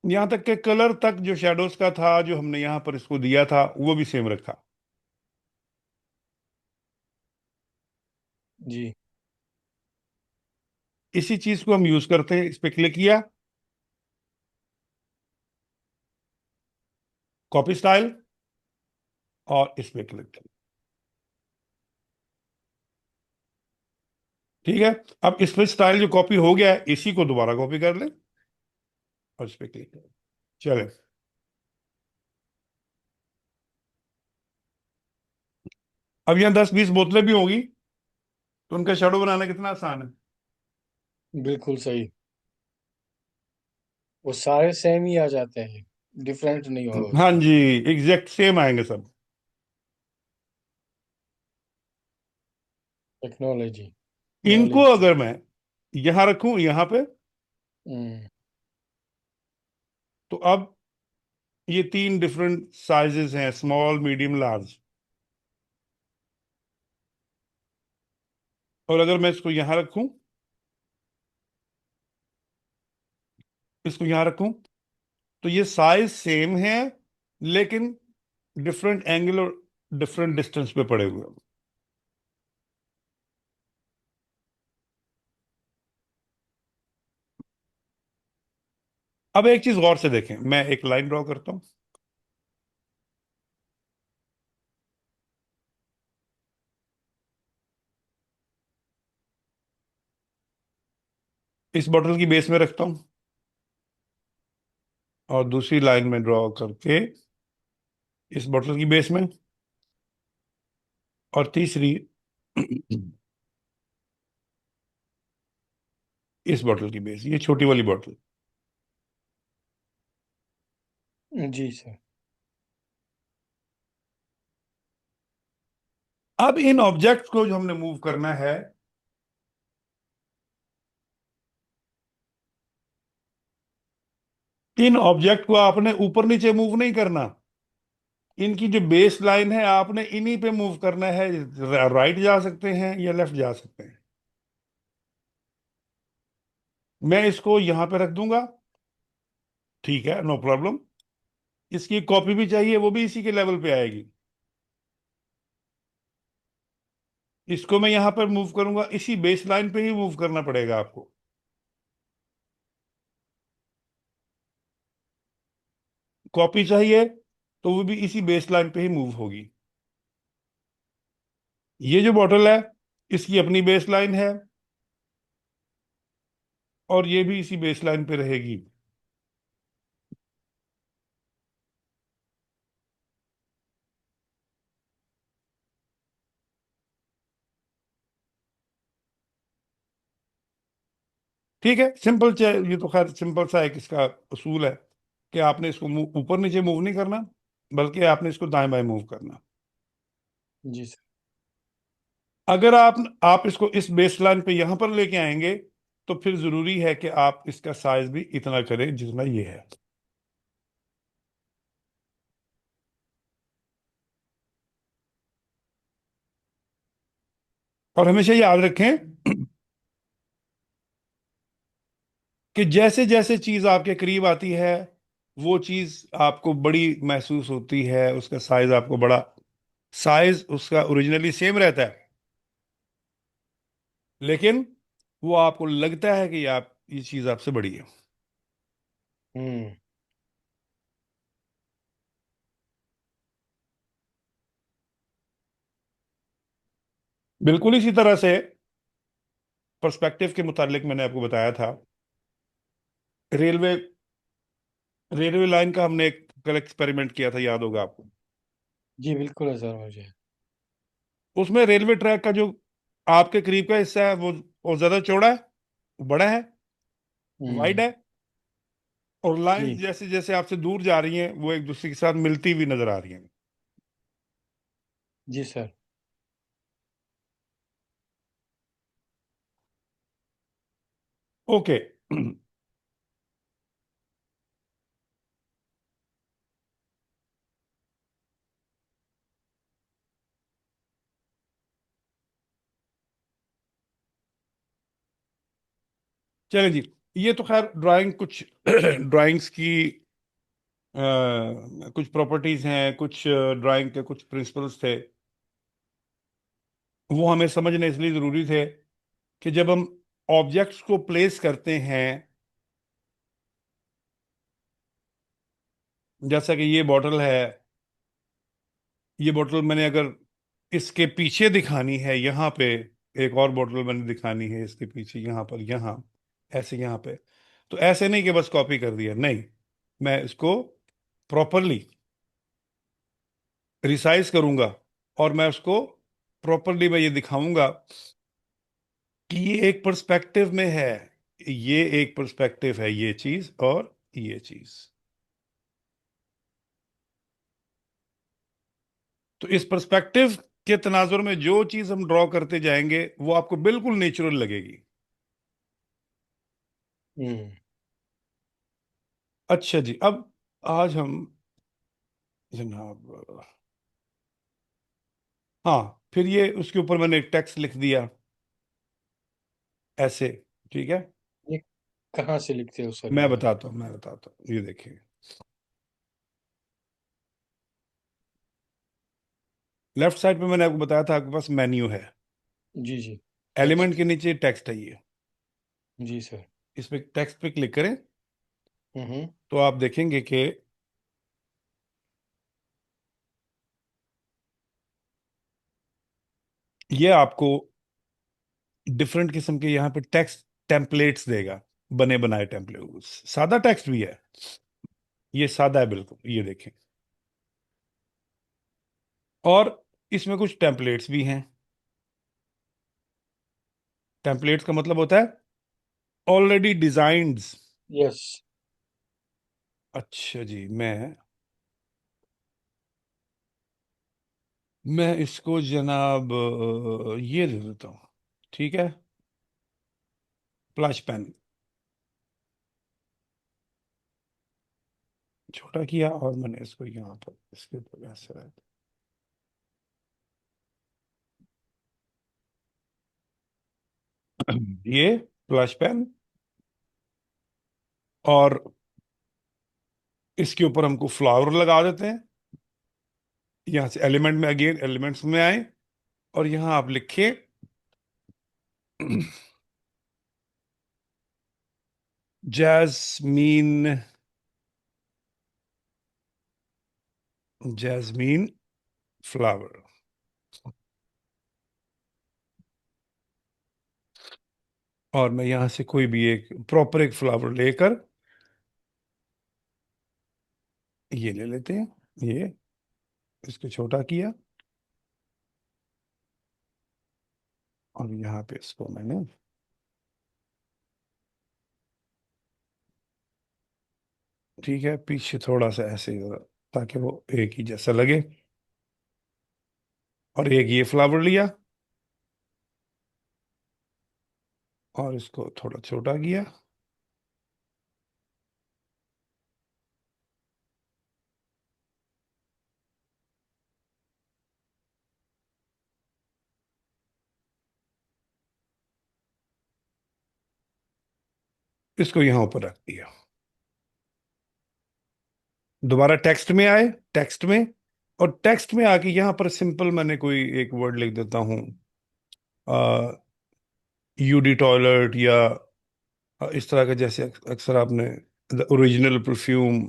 यहां तक के कलर तक जो शेडोज का था, जो हमने यहां पर इसको दिया था, वो भी सेम रखा। जी। इसी चीज को हम यूज करते हैं। इस पे क्लिक किया, कॉपी स्टाइल, और इस पे क्लिक किया। ठीक है। अब इस पे स्टाइल जो कॉपी हो गया है, इसी को दोबारा कॉपी कर ले और इस पे क्लिक कर। चले। अब यहाँ 10-20 बोतलें भी होंगी, तो उनका शेडो बनाना कितना आसान है। बिल्कुल सही। वो सारे सेम ही आ जाते हैं, डिफरेंट नहीं होगा हाँ उसमें। जी, एग्जैक्ट सेम आएंगे सब। टेक्नोलॉजी, इनको नॉलेज। अगर मैं यहां रखूं, यहां पे, हम्म। तो अब ये 3 डिफरेंट साइजेस हैं, स्मॉल, मीडियम, लार्ज। और अगर मैं इसको यहां रखूं, इसको यहां रखूं, तो ये साइज सेम है, लेकिन डिफरेंट एंगल और डिफरेंट डिस्टेंस पे पड़े हुए हैं। अब एक चीज गौर से देखें, मैं एक लाइन ड्रॉ करता हूं। इस बॉटल की बेस में रखता हूं, और दूसरी लाइन में ड्रॉ करके इस बॉटल की बेस में, और तीसरी इस बॉटल की बेस, ये छोटी वाली बॉटल। जी सर। अब इन ऑब्जेक्ट्स को जो हमने मूव करना है, इन ऑब्जेक्ट को आपने ऊपर नीचे मूव नहीं करना। इनकी जो बेस लाइन है, आपने इन्हीं पे मूव करना है। राइट जा सकते हैं या लेफ्ट जा सकते हैं। मैं इसको यहां पे रख दूंगा, ठीक है, नो प्रॉब्लम। इसकी कॉपी भी चाहिए, वो भी इसी के लेवल पे आएगी। इसको मैं यहां पर मूव करूंगा, इसी बेस लाइन पे ही मूव करना पड़ेगा आपको। कॉपी चाहिए, तो वो भी इसी बेस लाइन पे ही मूव होगी। ये जो बॉटल है, इसकी अपनी बेस लाइन है, और ये भी इसी बेस लाइन पे रहेगी। ठीक है, सिंपल। ये तो खैर सिंपल सा एक इसका उसूल है कि आपने इसको ऊपर नीचे मूव नहीं करना, बल्कि आपने इसको दाएं बाएं मूव करना। जी सर। अगर आप इसको इस बेस लाइन पे यहां पर लेके आएंगे, तो फिर जरूरी है कि आप इसका साइज भी इतना करें जितना ये है। और हमेशा याद रखें कि जैसे जैसे चीज आपके करीब आती है, वो चीज आपको बड़ी महसूस होती है, उसका साइज आपको बड़ा, साइज उसका ओरिजिनली सेम रहता है, लेकिन वो आपको लगता है कि आप ये चीज आपसे बड़ी है। हम्म। बिल्कुल इसी तरह से पर्सपेक्टिव के मुतालिक मैंने आपको बताया था। रेलवे रेलवे लाइन का हमने एक कल एक्सपेरिमेंट किया था, याद होगा आपको। जी बिल्कुल है सर मुझे। उसमें रेलवे ट्रैक का जो आपके करीब का हिस्सा है, वो ज्यादा चौड़ा है, वो बड़ा है। वाइड हम्म। है, और लाइंस जी। जैसे जैसे आपसे दूर जा रही हैं वो एक दूसरे के साथ मिलती हुई नजर आ रही हैं। जी सर। ओके। चलें जी, ये तो खैर ड्राइंग कुछ ड्राइंग्स की कुछ प्रॉपर्टीज हैं, कुछ ड्राइंग के कुछ प्रिंसिपल्स थे, वो हमें समझने इसलिए जरूरी थे कि जब हम ऑब्जेक्ट्स को प्लेस करते हैं, जैसा कि ये बॉटल है, ये बोतल मैंने अगर इसके पीछे दिखानी है यहाँ पे, एक और बोतल मैंने दिखानी है इसके पीछे यहाँ पर, यहाँ ऐसे यहाँ पे, तो ऐसे नहीं कि बस कॉपी कर दिया, नहीं, मैं इसको प्रॉपरली रिसाइज करूंगा, और मैं उसको प्रॉपरली मैं ये दिखाऊंगा कि ये एक पर्सपेक्टिव में है, ये एक पर्सपेक्टिव है, ये चीज और ये चीज। तो इस पर्सपेक्टिव के तनाजुर में जो चीज हम ड्रॉ करते जाएंगे वो आपको बिल्कुल नेचुरल लगेगी। हम्म। अच्छा जी, अब आज हम जनाब, हाँ, फिर ये उसके ऊपर मैंने एक टेक्स्ट लिख दिया ऐसे, ठीक है। ये कहाँ से लिखते हो सर ये वाला? मैं बताता हूँ, ये देखिए, लेफ्ट साइड पे मैंने आपको बताया था आपके पास मेन्यू है, जी जी। Element text. के नीचे टेक्स्ट है ये, जी सर। इस पे टेक्स्ट पे क्लिक करें हम्म। तो आप देखेंगे कि ये आपको डिफरेंट किस्म के यहाँ पे टेक्स्ट टेम्पलेट्स देगा, बने बनाए टेम्पलेट, सादा टेक्स्ट भी है, ये सादा है बिल्कुल, ये देखें, और इसमें कुछ टेम्पलेट्स भी हैं। टेम्पलेट्स का मतलब होता है ऑलरेडी डिजाइन्ड। यस। अच्छा जी, मैं इसको जनाब ये दे देता हूँ, ठीक है, प्लस पेन छोटा किया, और मैंने इसको यहाँ पर इसके ऊपर ऐसे रख दिया। ये प्लस पेन, और इसके ऊपर हमको फ्लावर लगा देते हैं, यहाँ से एलिमेंट में, अगेन एलिमेंट्स में आए, और यहाँ आप लिखिए जैस्मीन, जैस्मीन फ्लावर, और मैं यहाँ से कोई भी एक प्रॉपर एक फ्लावर लेकर ये ले लेते हैं, ये इसको छोटा किया, और यहाँ पे इसको मैंने ठीक है पीछे थोड़ा सा ऐसे ही जरा, ताकि वो एक ही जैसा लगे, और एक ये फ्लावर लिया और इसको थोड़ा छोटा किया, इसको यहाँ ऊपर रख दिया, दोबारा टेक्स्ट में आए, टेक्स्ट में, और टेक्स्ट में आके यहाँ पर सिंपल मैंने कोई एक वर्ड लिख देता हूँ, यूडी टॉयलेट, या इस तरह का, जैसे अक्सर आपने द ओरिजिनल परफ्यूम,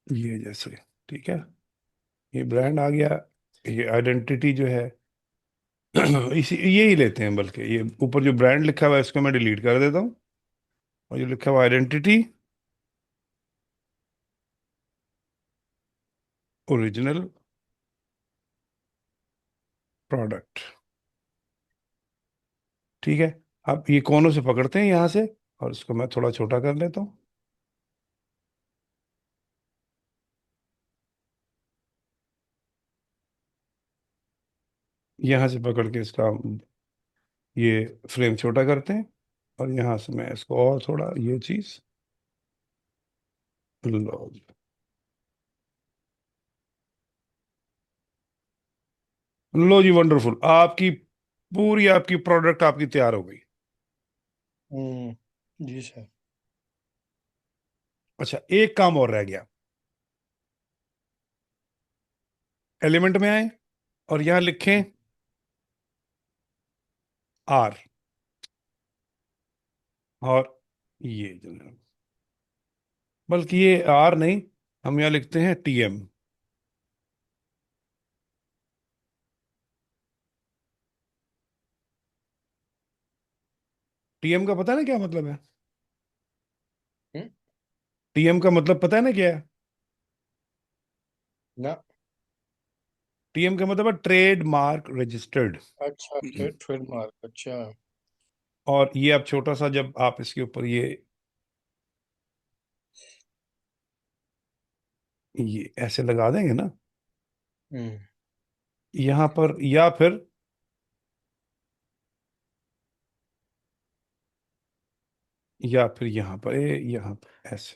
ये जैसे, ठीक है, ये ब्रांड आ गया, ये आइडेंटिटी जो है इसी ये ही लेते हैं, बल्कि ये ऊपर जो ब्रांड लिखा हुआ है इसको मैं डिलीट कर देता हूँ, और जो लिखा हुआ आइडेंटिटी ओरिजिनल प्रोडक्ट, ठीक है। अब ये कोनों से पकड़ते हैं यहाँ से, और इसको मैं थोड़ा छोटा कर लेता हूँ। यहाँ से पकड़ के इसका ये फ्रेम छोटा करते हैं, और यहाँ से मैं इसको और थोड़ा ये चीज, लो जी। लो जी, वंडरफुल, आपकी पूरी आपकी प्रोडक्ट आपकी तैयार हो गई। जी सर। अच्छा, एक काम और रह गया। एलिमेंट में आए और यहाँ लिखें आर, और ये जो, बल्कि ये आर नहीं, हम यहाँ लिखते हैं टीएम। टीएम का पता है ना क्या मतलब है? हम्म, टीएम का मतलब पता है ना क्या है? ना। टीएम का मतलब है ट्रेड मार्क रजिस्टर्ड। अच्छा, ट्रेडमार्क, अच्छा। और ये अब छोटा सा, जब आप इसके ऊपर ये ऐसे लगा देंगे ना, हम्म। यहाँ पर, या फिर यहाँ पर, यहाँ पर ऐसे।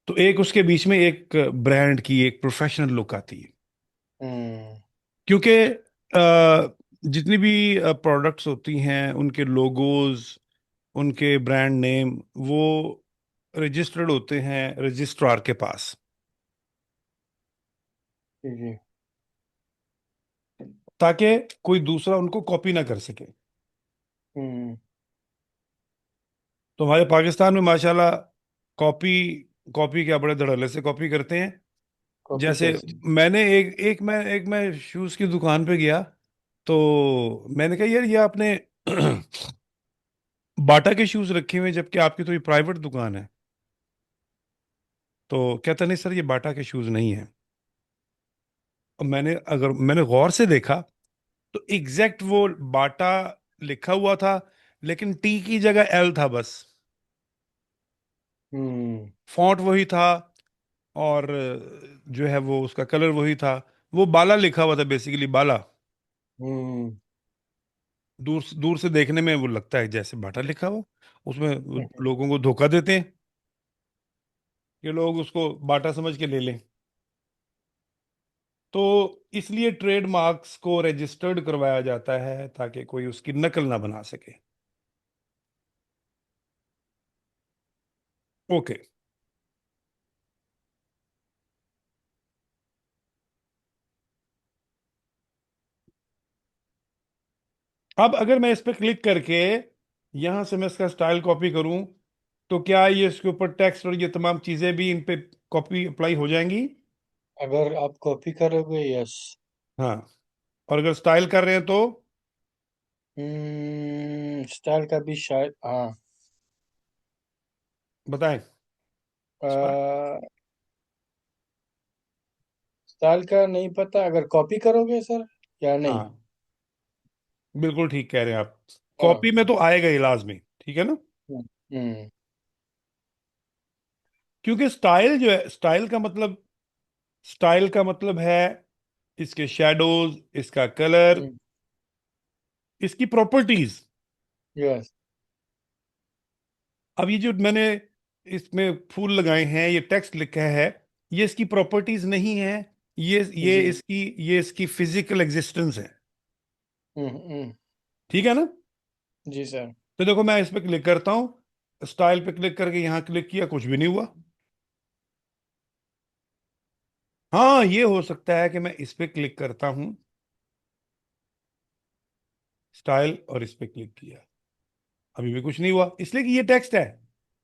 तो एक उसके बीच में एक ब्रांड की एक प्रोफेशनल लुक आती है। हम्म। क्योंकि जितनी भी प्रोडक्ट्स होती हैं, उनके लोगोज, उनके ब्रांड नेम, वो रजिस्टर्ड होते हैं रजिस्ट्रार के पास, जी जी। ताकि कोई दूसरा उनको कॉपी ना कर सके। हम्म। तो हमारे पाकिस्तान में माशाल्लाह कॉपी, कॉपी क्या, बड़े धड़ल्ले से कॉपी करते हैं। कॉपी जैसे पेस्ट। मैंने एक मैं शूज की दुकान पे गया, तो मैंने कहा यार, ये आपने बाटा के शूज रखे हुए हैं, जबकि आपकी तो ये प्राइवेट दुकान है। तो कहता नहीं सर, ये बाटा के शूज नहीं है। और मैंने गौर से देखा, तो एग्जैक्ट वो बाटा लिखा हुआ था, लेकिन टी की जगह एल था बस। हम्म। फॉन्ट वही था, और जो है वो उसका कलर वही था। वो बाला लिखा हुआ था, बेसिकली बाला। हम्म। दूर दूर से देखने में वो लगता है जैसे बाटा लिखा हुआ। उसमें वो हम्म। लोगों को धोखा देते हैं कि लोग उसको बाटा समझ के ले लें। तो इसलिए ट्रेडमार्क्स को रजिस्टर्ड करवाया जाता है, ताकि कोई उसकी नकल ना बना सके। ओके। अब अगर मैं इस पर क्लिक करके यहां से मैं इसका स्टाइल कॉपी करूं, तो क्या ये इसके ऊपर टेक्स्ट और ये तमाम चीजें भी इन पे कॉपी अप्लाई हो जाएंगी? अगर आप कॉपी करोगे, यस। हाँ। और अगर स्टाइल कर रहे हैं तो? स्टाइल का भी शायद, हाँ। बताएं। स्टाइल का नहीं पता, अगर कॉपी करोगे सर, या नहीं। हाँ, बिल्कुल ठीक कह रहे हैं आप। हाँ। कॉपी में तो आएगा ही लाजमी, ठीक है ना? हम्म। हम्म। क्योंकि स्टाइल जो है, स्टाइल का मतलब है इसके शैडोज, इसका कलर, इसकी प्रॉपर्टीज। यस। अब ये जो मैंने इसमें फूल लगाए हैं, ये टेक्स्ट लिखा है, ये इसकी प्रॉपर्टीज नहीं है। जी। ये इसकी फिजिकल एग्जिस्टेंस है। हम्म। ठीक है ना? जी सर। तो देखो, मैं इस पे क्लिक करता हूँ, स्टाइल पे क्लिक करके यहाँ क्लिक किया, कुछ भी नहीं हुआ। हाँ, ये हो सकता है कि मैं इस पे क्लिक करता हूँ, स्टाइल, और इस पे क्लिक किया, अभी भी कुछ नहीं हुआ, इसलिए कि ये टेक्स्ट है।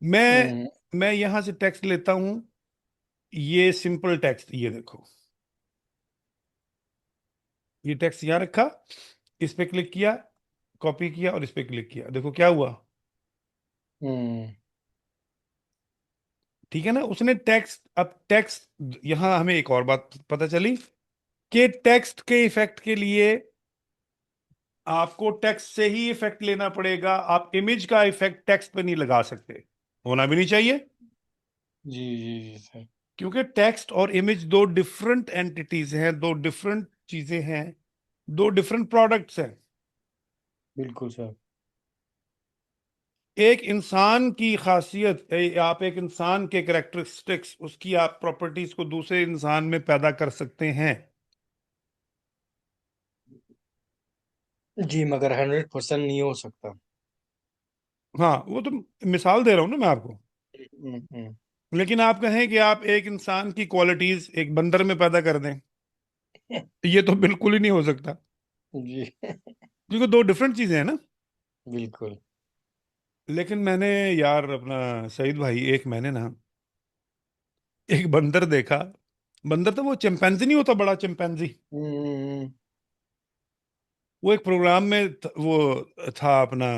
मैं हम्म। मैं यहां से टेक्स्ट लेता हूं, ये सिंपल टेक्स्ट, ये देखो, ये टेक्स्ट यहां रखा, इस पे क्लिक किया, कॉपी किया, और इस पे क्लिक किया, देखो क्या हुआ। हम्म। ठीक है ना? उसने टेक्स्ट, अब टेक्स्ट, यहां हमें एक और बात पता चली कि टेक्स्ट के इफेक्ट के लिए आपको टेक्स्ट से ही इफेक्ट लेना पड़ेगा, आप इमेज का इफेक्ट टेक्स्ट पे नहीं लगा सकते, होना भी नहीं चाहिए। जी जी जी सर। क्योंकि टेक्स्ट और इमेज दो डिफरेंट एंटिटीज हैं, दो डिफरेंट चीजें हैं, दो डिफरेंट प्रोडक्ट्स हैं। बिल्कुल सर। एक इंसान की खासियत आप एक इंसान के कैरेक्टरिस्टिक्स, उसकी आप प्रॉपर्टीज को दूसरे इंसान में पैदा कर सकते हैं। जी, मगर 100% नहीं हो सकता। हाँ, वो तो मिसाल दे रहा हूं ना मैं आपको। हम्म। लेकिन आप कहें कि आप एक इंसान की क्वालिटीज एक बंदर में पैदा कर दें, ये तो बिल्कुल ही नहीं हो सकता, जी। क्योंकि दो डिफरेंट चीजें हैं ना। बिल्कुल। लेकिन मैंने, यार अपना सईद भाई, एक मैंने ना एक बंदर देखा। बंदर तो वो चिंपैंजी नहीं होता, बड़ा चिंपैंजी। हम्म। वो एक प्रोग्राम में वो था अपना,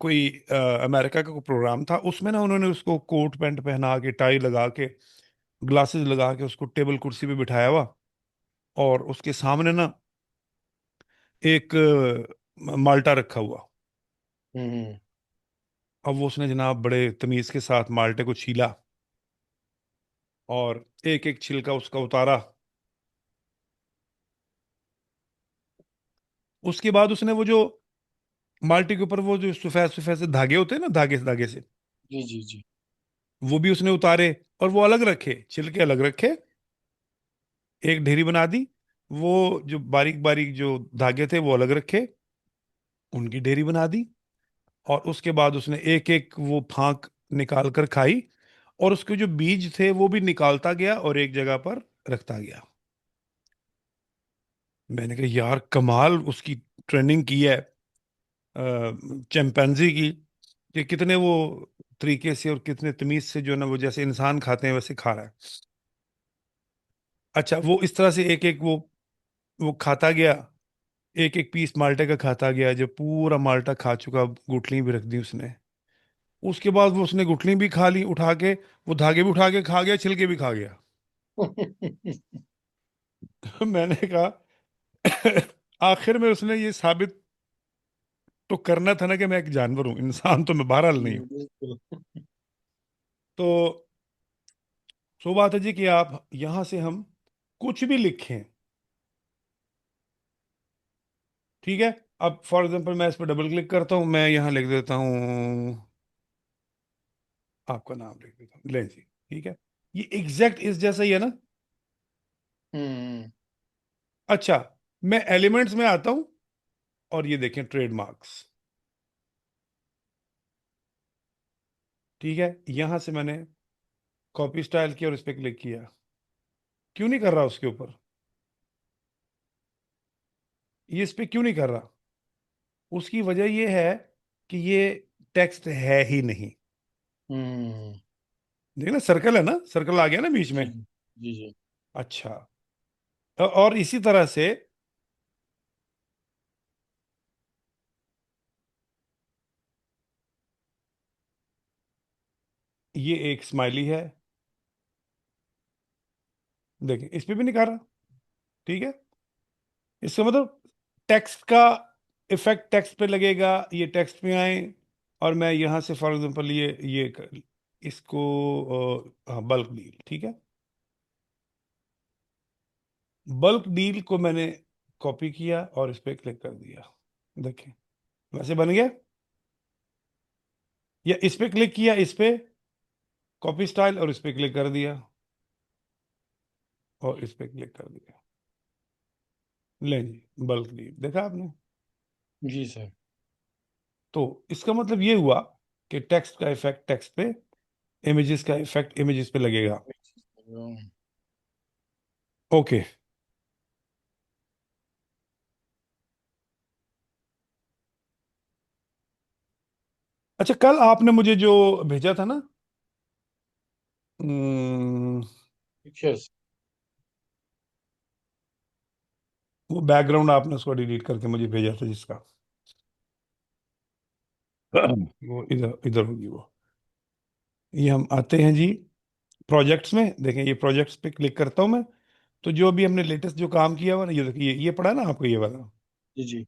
कोई अमेरिका का कोई प्रोग्राम था, उसमें ना उन्होंने उसको कोट पैंट पहना के, टाई लगा के, ग्लासेस लगा के उसको टेबल कुर्सी पे बिठाया हुआ, और उसके सामने ना एक माल्टा रखा हुआ। हम्म। अब वो उसने जनाब बड़े तमीज के साथ माल्टे को छीला, और एक एक छिलका उसका उतारा। उसके बाद उसने वो जो माल्टे के ऊपर वो जो सफेद सफेद से धागे होते हैं ना, धागे से धागे से, जी जी जी। वो भी उसने उतारे, और वो अलग रखे, छिलके अलग रखे, एक ढेरी बना दी। वो जो बारीक बारीक जो धागे थे वो अलग रखे, उनकी ढेरी बना दी। और उसके बाद उसने एक एक वो फांक निकाल कर खाई, और उसके जो बीज थे वो भी निकालता गया और एक जगह पर रखता गया। मैंने कहा यार कमाल उसकी ट्रेनिंग की है चिंपैंजी की, कि कितने वो तरीके से और कितने तमीज से जो है ना, वो जैसे इंसान खाते हैं वैसे खा रहा है। अच्छा, वो इस तरह से एक एक वो खाता गया, एक एक पीस माल्टे का खाता गया। जब पूरा माल्टा खा चुका, गुठली भी रख दी उसने। उसके बाद वो उसने गुठली भी खा ली उठा के, वो धागे भी उठा के खा गया, छिलके भी खा गया। मैंने कहा आखिर में उसने ये साबित तो करना था ना कि मैं एक जानवर हूं, इंसान तो मैं बहरहाल नहीं हूं। बिल्कुल। तो सो बात है जी कि आप यहां से हम कुछ भी लिखें, ठीक है। अब फॉर एग्जांपल मैं इस पर डबल क्लिक करता हूं, मैं यहां लिख देता हूं, आपका नाम लिख देता हूं, ले जी, ठीक है। ये एग्जैक्ट इस जैसा ही है ना। हम्म। अच्छा, मैं एलिमेंट्स में आता हूं, और ये देखें ट्रेडमार्क्स, ठीक है। यहां से मैंने कॉपी स्टाइल किया और इस पे क्लिक किया, क्यों नहीं कर रहा उसके ऊपर, ये इस पे क्यों नहीं कर रहा? उसकी वजह ये है कि ये टेक्स्ट है ही नहीं। हम्म। देखना सर्कल है ना, सर्कल आ गया ना बीच जी में। जी जी जी। अच्छा, और इसी तरह से ये एक स्माइली है, देखिए इस पे भी नहीं कर रहा, ठीक है। इसका मतलब टेक्स्ट का इफेक्ट टेक्स्ट पे लगेगा, ये टेक्स्ट में आए, और मैं यहां से फॉर एग्जांपल इसको हाँ, बल्क डील, ठीक है। बल्क डील को मैंने कॉपी किया और इस पे क्लिक कर दिया, देखिए वैसे बन गया। या इस पे क्लिक किया, इस पे कॉपी स्टाइल, और इस पे क्लिक कर दिया, और इस पे क्लिक कर दिया, ले जी, बल्क डील देखा आपने। जी सर। तो इसका मतलब ये हुआ कि टेक्स्ट का इफेक्ट टेक्स्ट पे, इमेजेस का इफेक्ट इमेजेस पे लगेगा। ओके। अच्छा, कल आपने मुझे जो भेजा था ना, हम्म, पिक्चर्स। वो बैकग्राउंड आपने उसको डिलीट करके मुझे भेजा था जिसका, वो इधर इधर होगी वो। ये हम आते हैं जी प्रोजेक्ट्स में, देखें ये प्रोजेक्ट्स पे क्लिक करता हूं मैं, तो जो अभी हमने लेटेस्ट जो काम किया हुआ ना, ये देखिए, ये पड़ा ना आपको ये वाला, जी जी।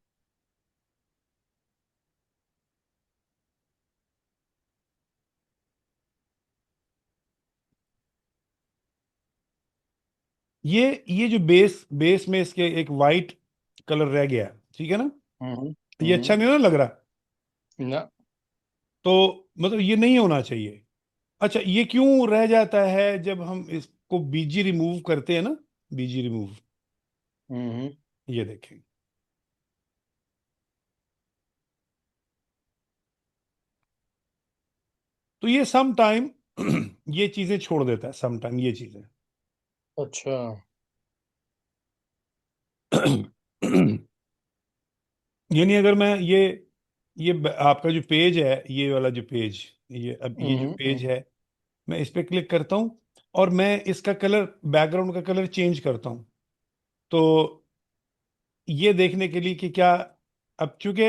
ये जो बेस बेस में इसके एक वाइट कलर रह गया, ठीक है ना? ये अच्छा हम्म। नहीं ना लग रहा? ना। तो मतलब ये नहीं होना चाहिए। अच्छा, ये क्यों रह जाता है जब हम इसको बीजी रिमूव करते हैं ना? बीजी रिमूव, हम्म। ये देखें। तो ये सम टाइम ये चीजें छोड़ देता है, सम टाइम ये चीजें। अच्छा। यानी अगर मैं आपका जो पेज है, ये वाला जो पेज, ये अब ये जो पेज हम्म। है, मैं इस पे क्लिक करता हूँ और मैं इसका कलर, बैकग्राउंड का कलर चेंज करता हूँ। तो ये देखने के लिए कि क्या, अब चूंकि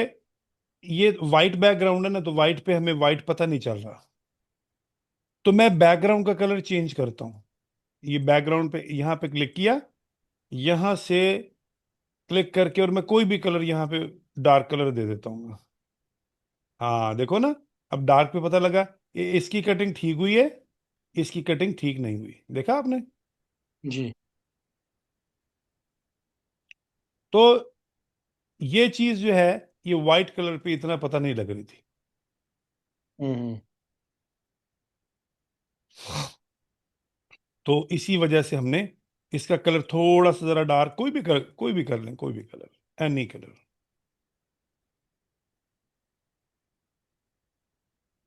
ये वाइट बैकग्राउंड है ना, तो वाइट पे हमें वाइट पता नहीं चल रहा, तो मैं बैकग्राउंड का कलर चेंज करता हूँ। ये बैकग्राउंड पे यहाँ पे क्लिक किया, यहाँ से क्लिक करके, और मैं कोई भी कलर यहाँ पे डार्क कलर दे देता हूँ। हाँ देखो ना, अब डार्क पे पता लगा, इसकी कटिंग ठीक हुई है, इसकी कटिंग ठीक नहीं हुई, देखा आपने? जी। तो ये चीज जो है, ये व्हाइट कलर पे इतना पता नहीं लग रही थी। हम्म। तो इसी वजह से हमने इसका कलर थोड़ा सा जरा डार्क, कोई भी कर लें, कोई भी कलर, एनी कलर।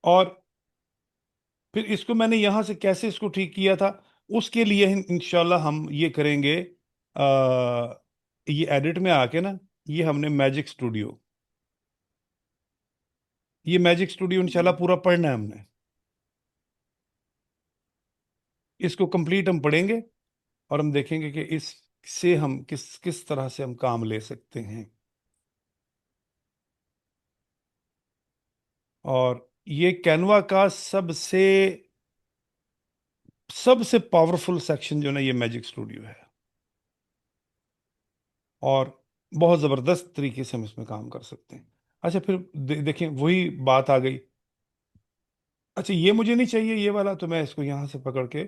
और फिर इसको मैंने यहां से कैसे इसको ठीक किया था, उसके लिए इंशाल्लाह हम ये करेंगे। ये एडिट में आके ना, ये हमने मैजिक स्टूडियो, ये मैजिक स्टूडियो इंशाल्लाह पूरा पढ़ना है हमने। इसको कंप्लीट हम पढ़ेंगे और हम देखेंगे कि इससे हम किस किस तरह से हम काम ले सकते हैं। और ये कैनवा का सबसे सबसे पावरफुल सेक्शन जो है ना, ये मैजिक स्टूडियो है। और बहुत ज़बरदस्त तरीके से हम इसमें काम कर सकते हैं। अच्छा, फिर देखें, वही बात आ गई। अच्छा, ये मुझे नहीं चाहिए ये वाला, तो मैं इसको यहाँ से पकड़ के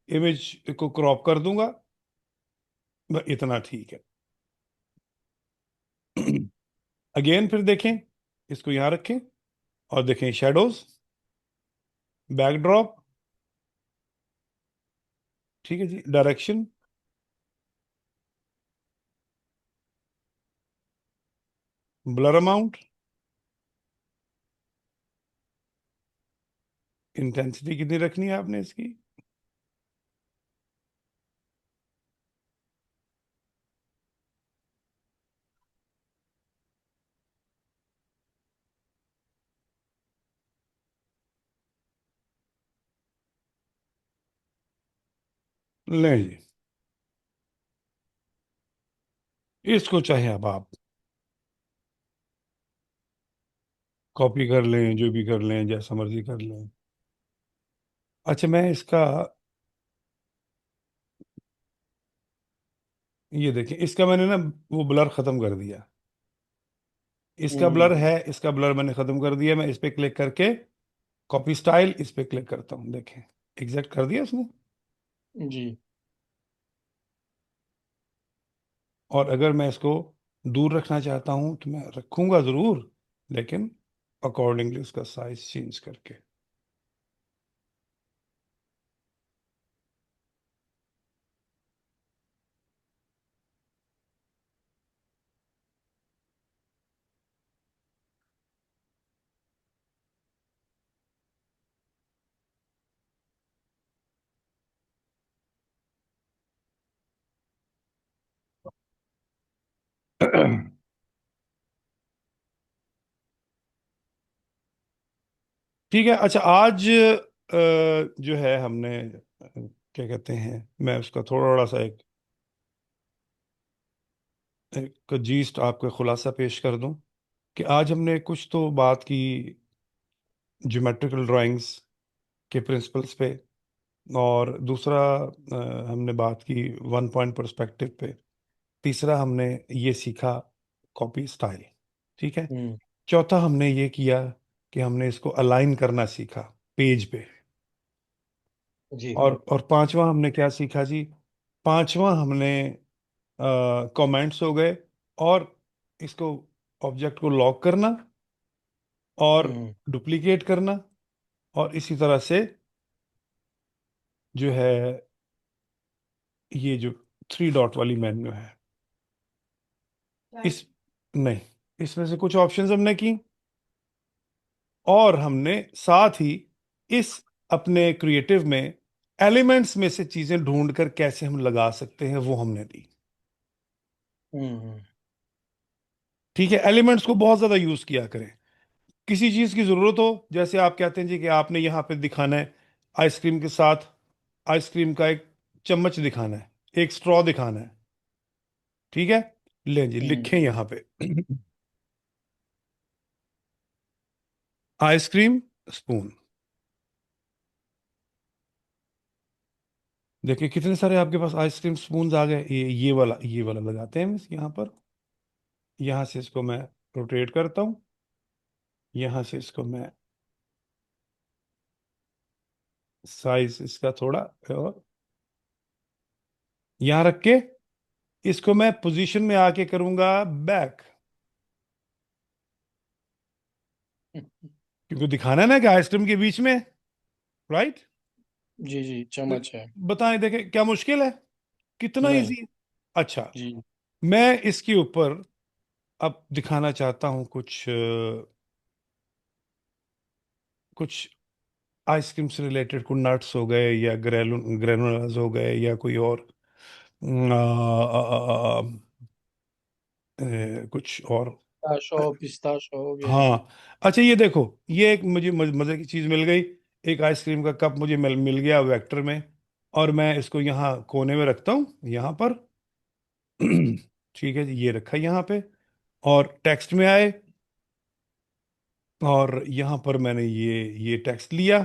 इमेज को क्रॉप कर दूंगा। इतना ठीक है। अगेन फिर देखें, इसको यहाँ रखें और देखें शेडोज, बैकड्रॉप, ठीक है जी, डायरेक्शन, ब्लर अमाउंट, इंटेंसिटी कितनी रखनी है आपने इसकी। लें जी, इसको चाहे अब आप कॉपी कर लें, जो भी कर लें, जैसा मर्जी कर लें। अच्छा, मैं इसका, ये देखें, इसका मैंने ना वो ब्लर खत्म कर दिया। इसका ब्लर हम्म। है, इसका ब्लर मैंने खत्म कर दिया। मैं इस पे क्लिक करके कॉपी स्टाइल, इस पे क्लिक करता हूँ, देखें, एग्जैक्ट कर दिया उसने। जी। और अगर मैं इसको दूर रखना चाहता हूँ तो मैं रखूंगा जरूर, लेकिन अकॉर्डिंगली उसका साइज चेंज करके। ठीक है। अच्छा, आज जो है हमने क्या कहते हैं, मैं उसका थोड़ा सा एक जीस्ट आपको खुलासा पेश कर दूं कि आज हमने कुछ तो बात की ज्योमेट्रिकल ड्राइंग्स के प्रिंसिपल्स पे, और दूसरा हमने बात की वन पॉइंट पर्सपेक्टिव पे। तीसरा हमने ये सीखा कॉपी स्टाइल। ठीक है। हम्म। चौथा हमने ये किया कि हमने इसको अलाइन करना सीखा पेज पे। जी। और पांचवा हमने क्या सीखा जी? पांचवा हमने कमेंट्स हो गए, और इसको ऑब्जेक्ट को लॉक करना और हम्म। डुप्लीकेट करना, और इसी तरह से जो है ये जो थ्री डॉट वाली मेन्यू है, इस नहीं, इसमें से कुछ ऑप्शंस हमने की, और हमने साथ ही इस अपने क्रिएटिव में एलिमेंट्स में से चीजें ढूंढ कर कैसे हम लगा सकते हैं वो हमने दी। हम्म। ठीक है, एलिमेंट्स को बहुत ज्यादा यूज किया करें। किसी चीज की जरूरत हो, जैसे आप कहते हैं जी कि आपने यहाँ पे दिखाना है आइसक्रीम के साथ आइसक्रीम का एक चम्मच दिखाना है, एक स्ट्रॉ दिखाना है। ठीक है, ले जी हम्म। लिखें यहाँ पे आइसक्रीम स्पून। देखिए कितने सारे आपके पास आइसक्रीम स्पून आ गए। ये वाला लगाते हैं यहाँ पर। यहाँ से इसको मैं रोटेट करता हूँ, यहाँ से इसको मैं साइज इसका थोड़ा और यहाँ रख के इसको मैं पोजीशन में आके करूंगा बैक, क्योंकि दिखाना है ना कि आइसक्रीम के बीच में। राइट। जी जी, चम्मच है। बताएं, देखें क्या मुश्किल है, कितना नहीं। इजी है। अच्छा, जी। मैं इसके ऊपर अब दिखाना चाहता हूँ कुछ आइसक्रीम से रिलेटेड, कुछ नट्स हो गए या ग्रेनुलास हो गए या कोई और कुछ और। पिस्ताशो पिस्ताशो हो गया। हाँ। अच्छा ये देखो, ये एक मुझे मजे की चीज मिल गई। एक आइसक्रीम का कप मुझे मिल गया वेक्टर में, और मैं इसको यहाँ कोने में रखता हूँ यहाँ पर ठीक है जी, ये रखा यहाँ पे, और टेक्स्ट में आए, और यहाँ पर मैंने ये टेक्स्ट लिया,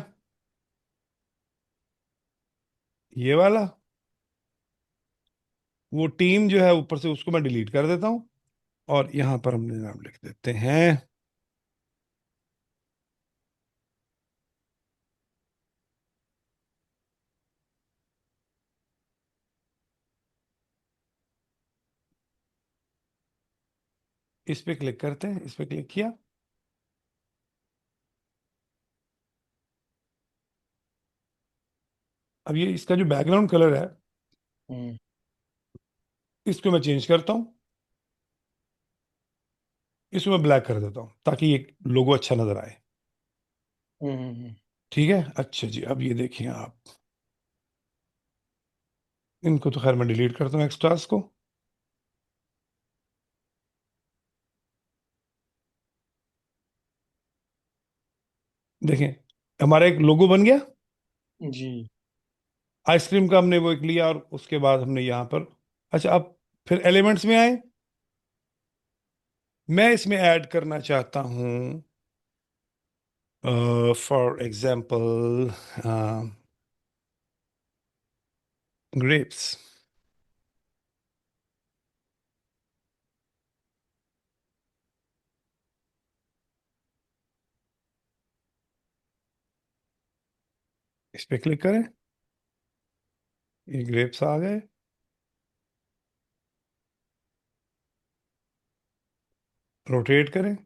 ये वाला। वो टीम जो है ऊपर से उसको मैं डिलीट कर देता हूँ, और यहाँ पर हमने नाम लिख देते हैं, इस पे क्लिक करते हैं, इस पे क्लिक किया। अब ये इसका जो बैकग्राउंड कलर है हम्म। इसको मैं चेंज करता हूँ, इसको मैं ब्लैक कर देता हूँ ताकि ये लोगो अच्छा नजर आए। हम्म। ठीक है। अच्छा जी, अब ये देखिए आप, इनको तो खैर मैं डिलीट करता हूँ एक्स्ट्रास को। देखें हमारा एक लोगो बन गया, जी। आइसक्रीम का हमने वो एक लिया, और उसके बाद हमने यहाँ पर। अच्छा, अब फिर एलिमेंट्स में आए, मैं इसमें ऐड करना चाहता हूँ फॉर एग्जाम्पल ग्रेप्स। इस पे क्लिक करें, ये ग्रेप्स आ गए, रोटेट करें,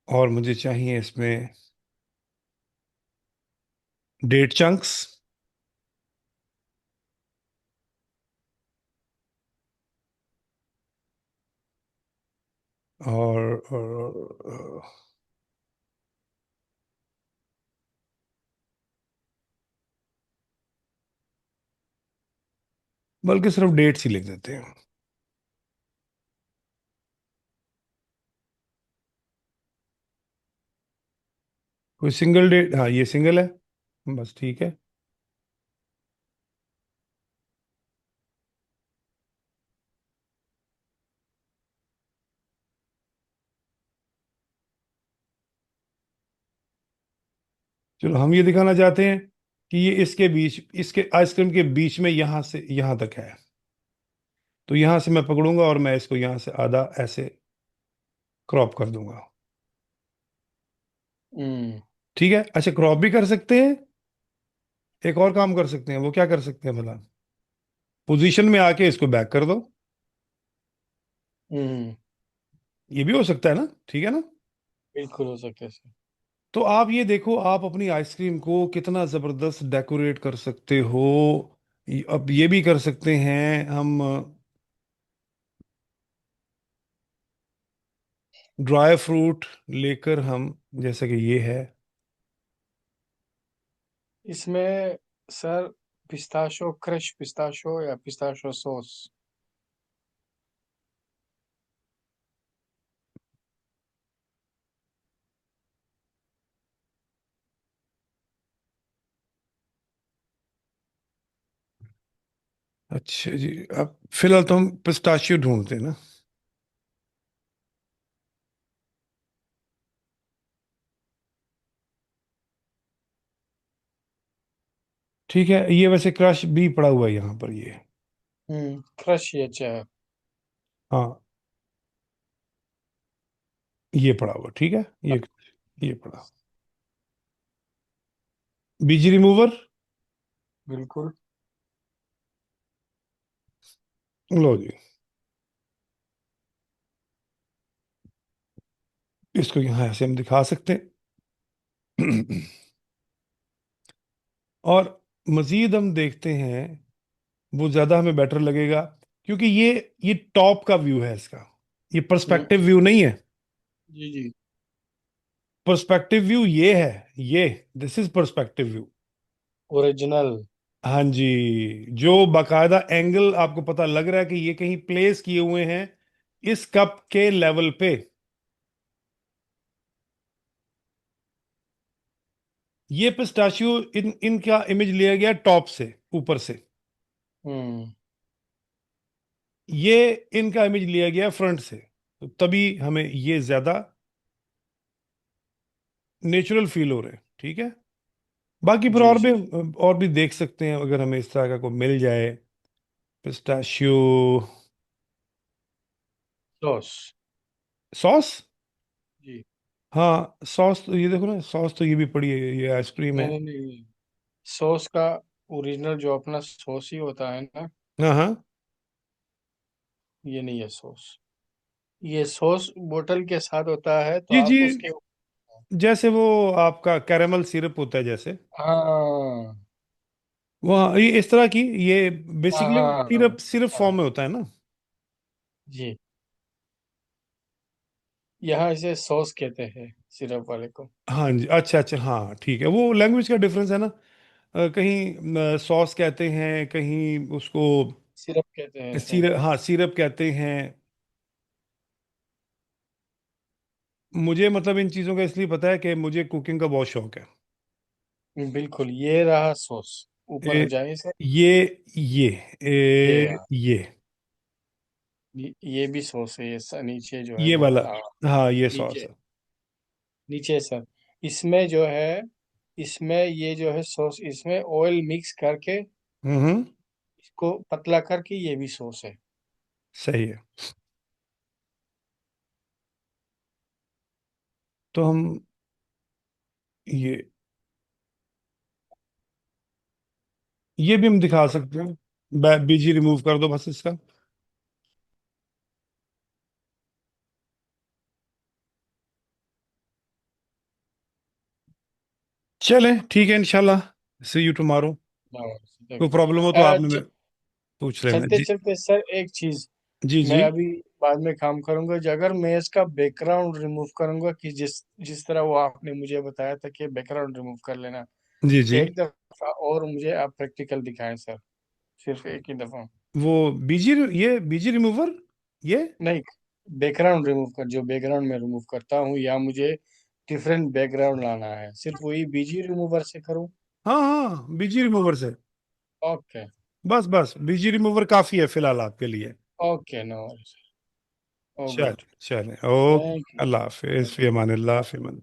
और मुझे चाहिए इसमें डेट चंक्स, और बल्कि सिर्फ डेट्स ही लिख देते हैं। कोई सिंगल डेट, हाँ ये सिंगल है, बस ठीक है। चलो हम ये दिखाना चाहते हैं कि ये इसके बीच, इसके आइसक्रीम के बीच में यहां से यहां तक है। तो यहां से मैं पकड़ूंगा और मैं इसको यहां से आधा ऐसे क्रॉप कर दूंगा। हम्म। ठीक है, अच्छा क्रॉप भी कर सकते हैं। एक और काम कर सकते हैं, वो क्या कर सकते हैं भला? पोजीशन में आके इसको बैक कर दो। हम्म। ये भी हो सकता है ना, ठीक है ना? बिल्कुल हो सकता है सर। तो आप ये देखो, आप अपनी आइसक्रीम को कितना जबरदस्त डेकोरेट कर सकते हो। अब ये भी कर सकते हैं हम, ड्राई फ्रूट लेकर हम, जैसे कि ये है। इसमें सर पिस्ताशो, क्रश पिस्ताशो या पिस्ताशो सॉस। अच्छा जी, अब फिलहाल तो हम पिस्ताशियो ढूंढते हैं ना। ठीक है, ये वैसे क्रश भी पड़ा हुआ है यहाँ पर ये। क्रश ही अच्छा है। हाँ, ये पड़ा हुआ ठीक है, ये पड़ा। बीजी रिमूवर। बिल्कुल। लो जी, इसको यहाँ ऐसे हम दिखा सकते हैं। और मजीद हम देखते हैं, वो ज्यादा हमें बेटर लगेगा, क्योंकि ये टॉप का व्यू है इसका, ये हम्म। पर्सपेक्टिव व्यू नहीं है। जी जी। पर्सपेक्टिव व्यू ये है, ये this is perspective view. Original. हाँ जी, जो बाकायदा एंगल आपको पता लग रहा है कि ये कहीं प्लेस किए हुए हैं इस कप के लेवल पे। ये पिस्ताशियो, इनका इमेज लिया गया टॉप से, ऊपर से। हम्म। ये इनका इमेज लिया गया फ्रंट से, तो तभी हमें ये ज्यादा नेचुरल फील हो रहे हैं, ठीक है। बाकी फिर जी जी। और भी देख सकते हैं, अगर हमें इस तरह का कोई मिल जाए पिस्ताशियो सॉस। सॉस। जी। हाँ सॉस, तो ये देखो ना, सॉस तो ये भी पड़ी है, ये आइसक्रीम नहीं है। नहीं नहीं, सॉस का ओरिजिनल जो अपना सॉस ही होता है ना, हाँ हाँ। ये नहीं है सॉस। ये सॉस बोतल के साथ होता है तो जी जी, आप उसके। जैसे वो आपका कैरेमल सिरप होता है जैसे, हाँ वहाँ ये इस तरह की, ये हाँ बेसिकली हाँ हाँ सिरप सिरप हाँ। फॉर्म में होता है ना। जी। यहाँ इसे सॉस कहते हैं सिरप वाले को। हाँ जी, अच्छा अच्छा, हाँ ठीक है, वो लैंग्वेज का डिफरेंस है ना। कहीं सॉस कहते हैं, कहीं उसको सिरप कहते हैं इसे। सिरप, हाँ सिरप कहते हैं। मुझे मतलब इन चीज़ों का इसलिए पता है कि मुझे कुकिंग का बहुत शौक है। बिल्कुल, ये रहा सॉस। ऊपर ए, जाए से। ये ये ये ये भी सॉस है, ये नीचे जो है ये वो वाला, हाँ। हाँ ये सॉस नीचे। है। नीचे सर। इसमें जो है, इसमें ये जो है सॉस, इसमें ऑयल मिक्स करके हम्म। इसको पतला करके ये भी सॉस है। सही है। तो हम ये ये भी हम दिखा सकते हैं, बीजी रिमूव कर दो बस इसका। चले ठीक है, इंशाल्लाह सी यू टुमारो। कोई प्रॉब्लम हो तो आपने में पूछ लेना चलते जी। चलते सर एक चीज, जी मैं जी अभी बाद में काम करूंगा, जो अगर मैं इसका बैकग्राउंड रिमूव करूंगा कि जिस जिस तरह वो आपने मुझे बताया था कि बैकग्राउंड रिमूव कर लेना, जी जी। एक दफा और मुझे आप प्रैक्टिकल दिखाएं सर, सिर्फ एक ही दफा। वो बीजी, ये बीजी रिमूवर, ये। नहीं, बैकग्राउंड रिमूव कर, जो बैकग्राउंड में रिमूव करता हूँ या मुझे डिफरेंट बैकग्राउंड लाना है, सिर्फ वही बीजी रिमूवर से करूँ। हाँ हाँ, बीजी रिमूवर से। ओके। बस बस बीजी रिमूवर काफी है फिलहाल आपके लिए। Okay, no worries. ओ चल गुड। चले, okay. Thank Allah Hafiz, fee Aman Allah, you. Fee Aman.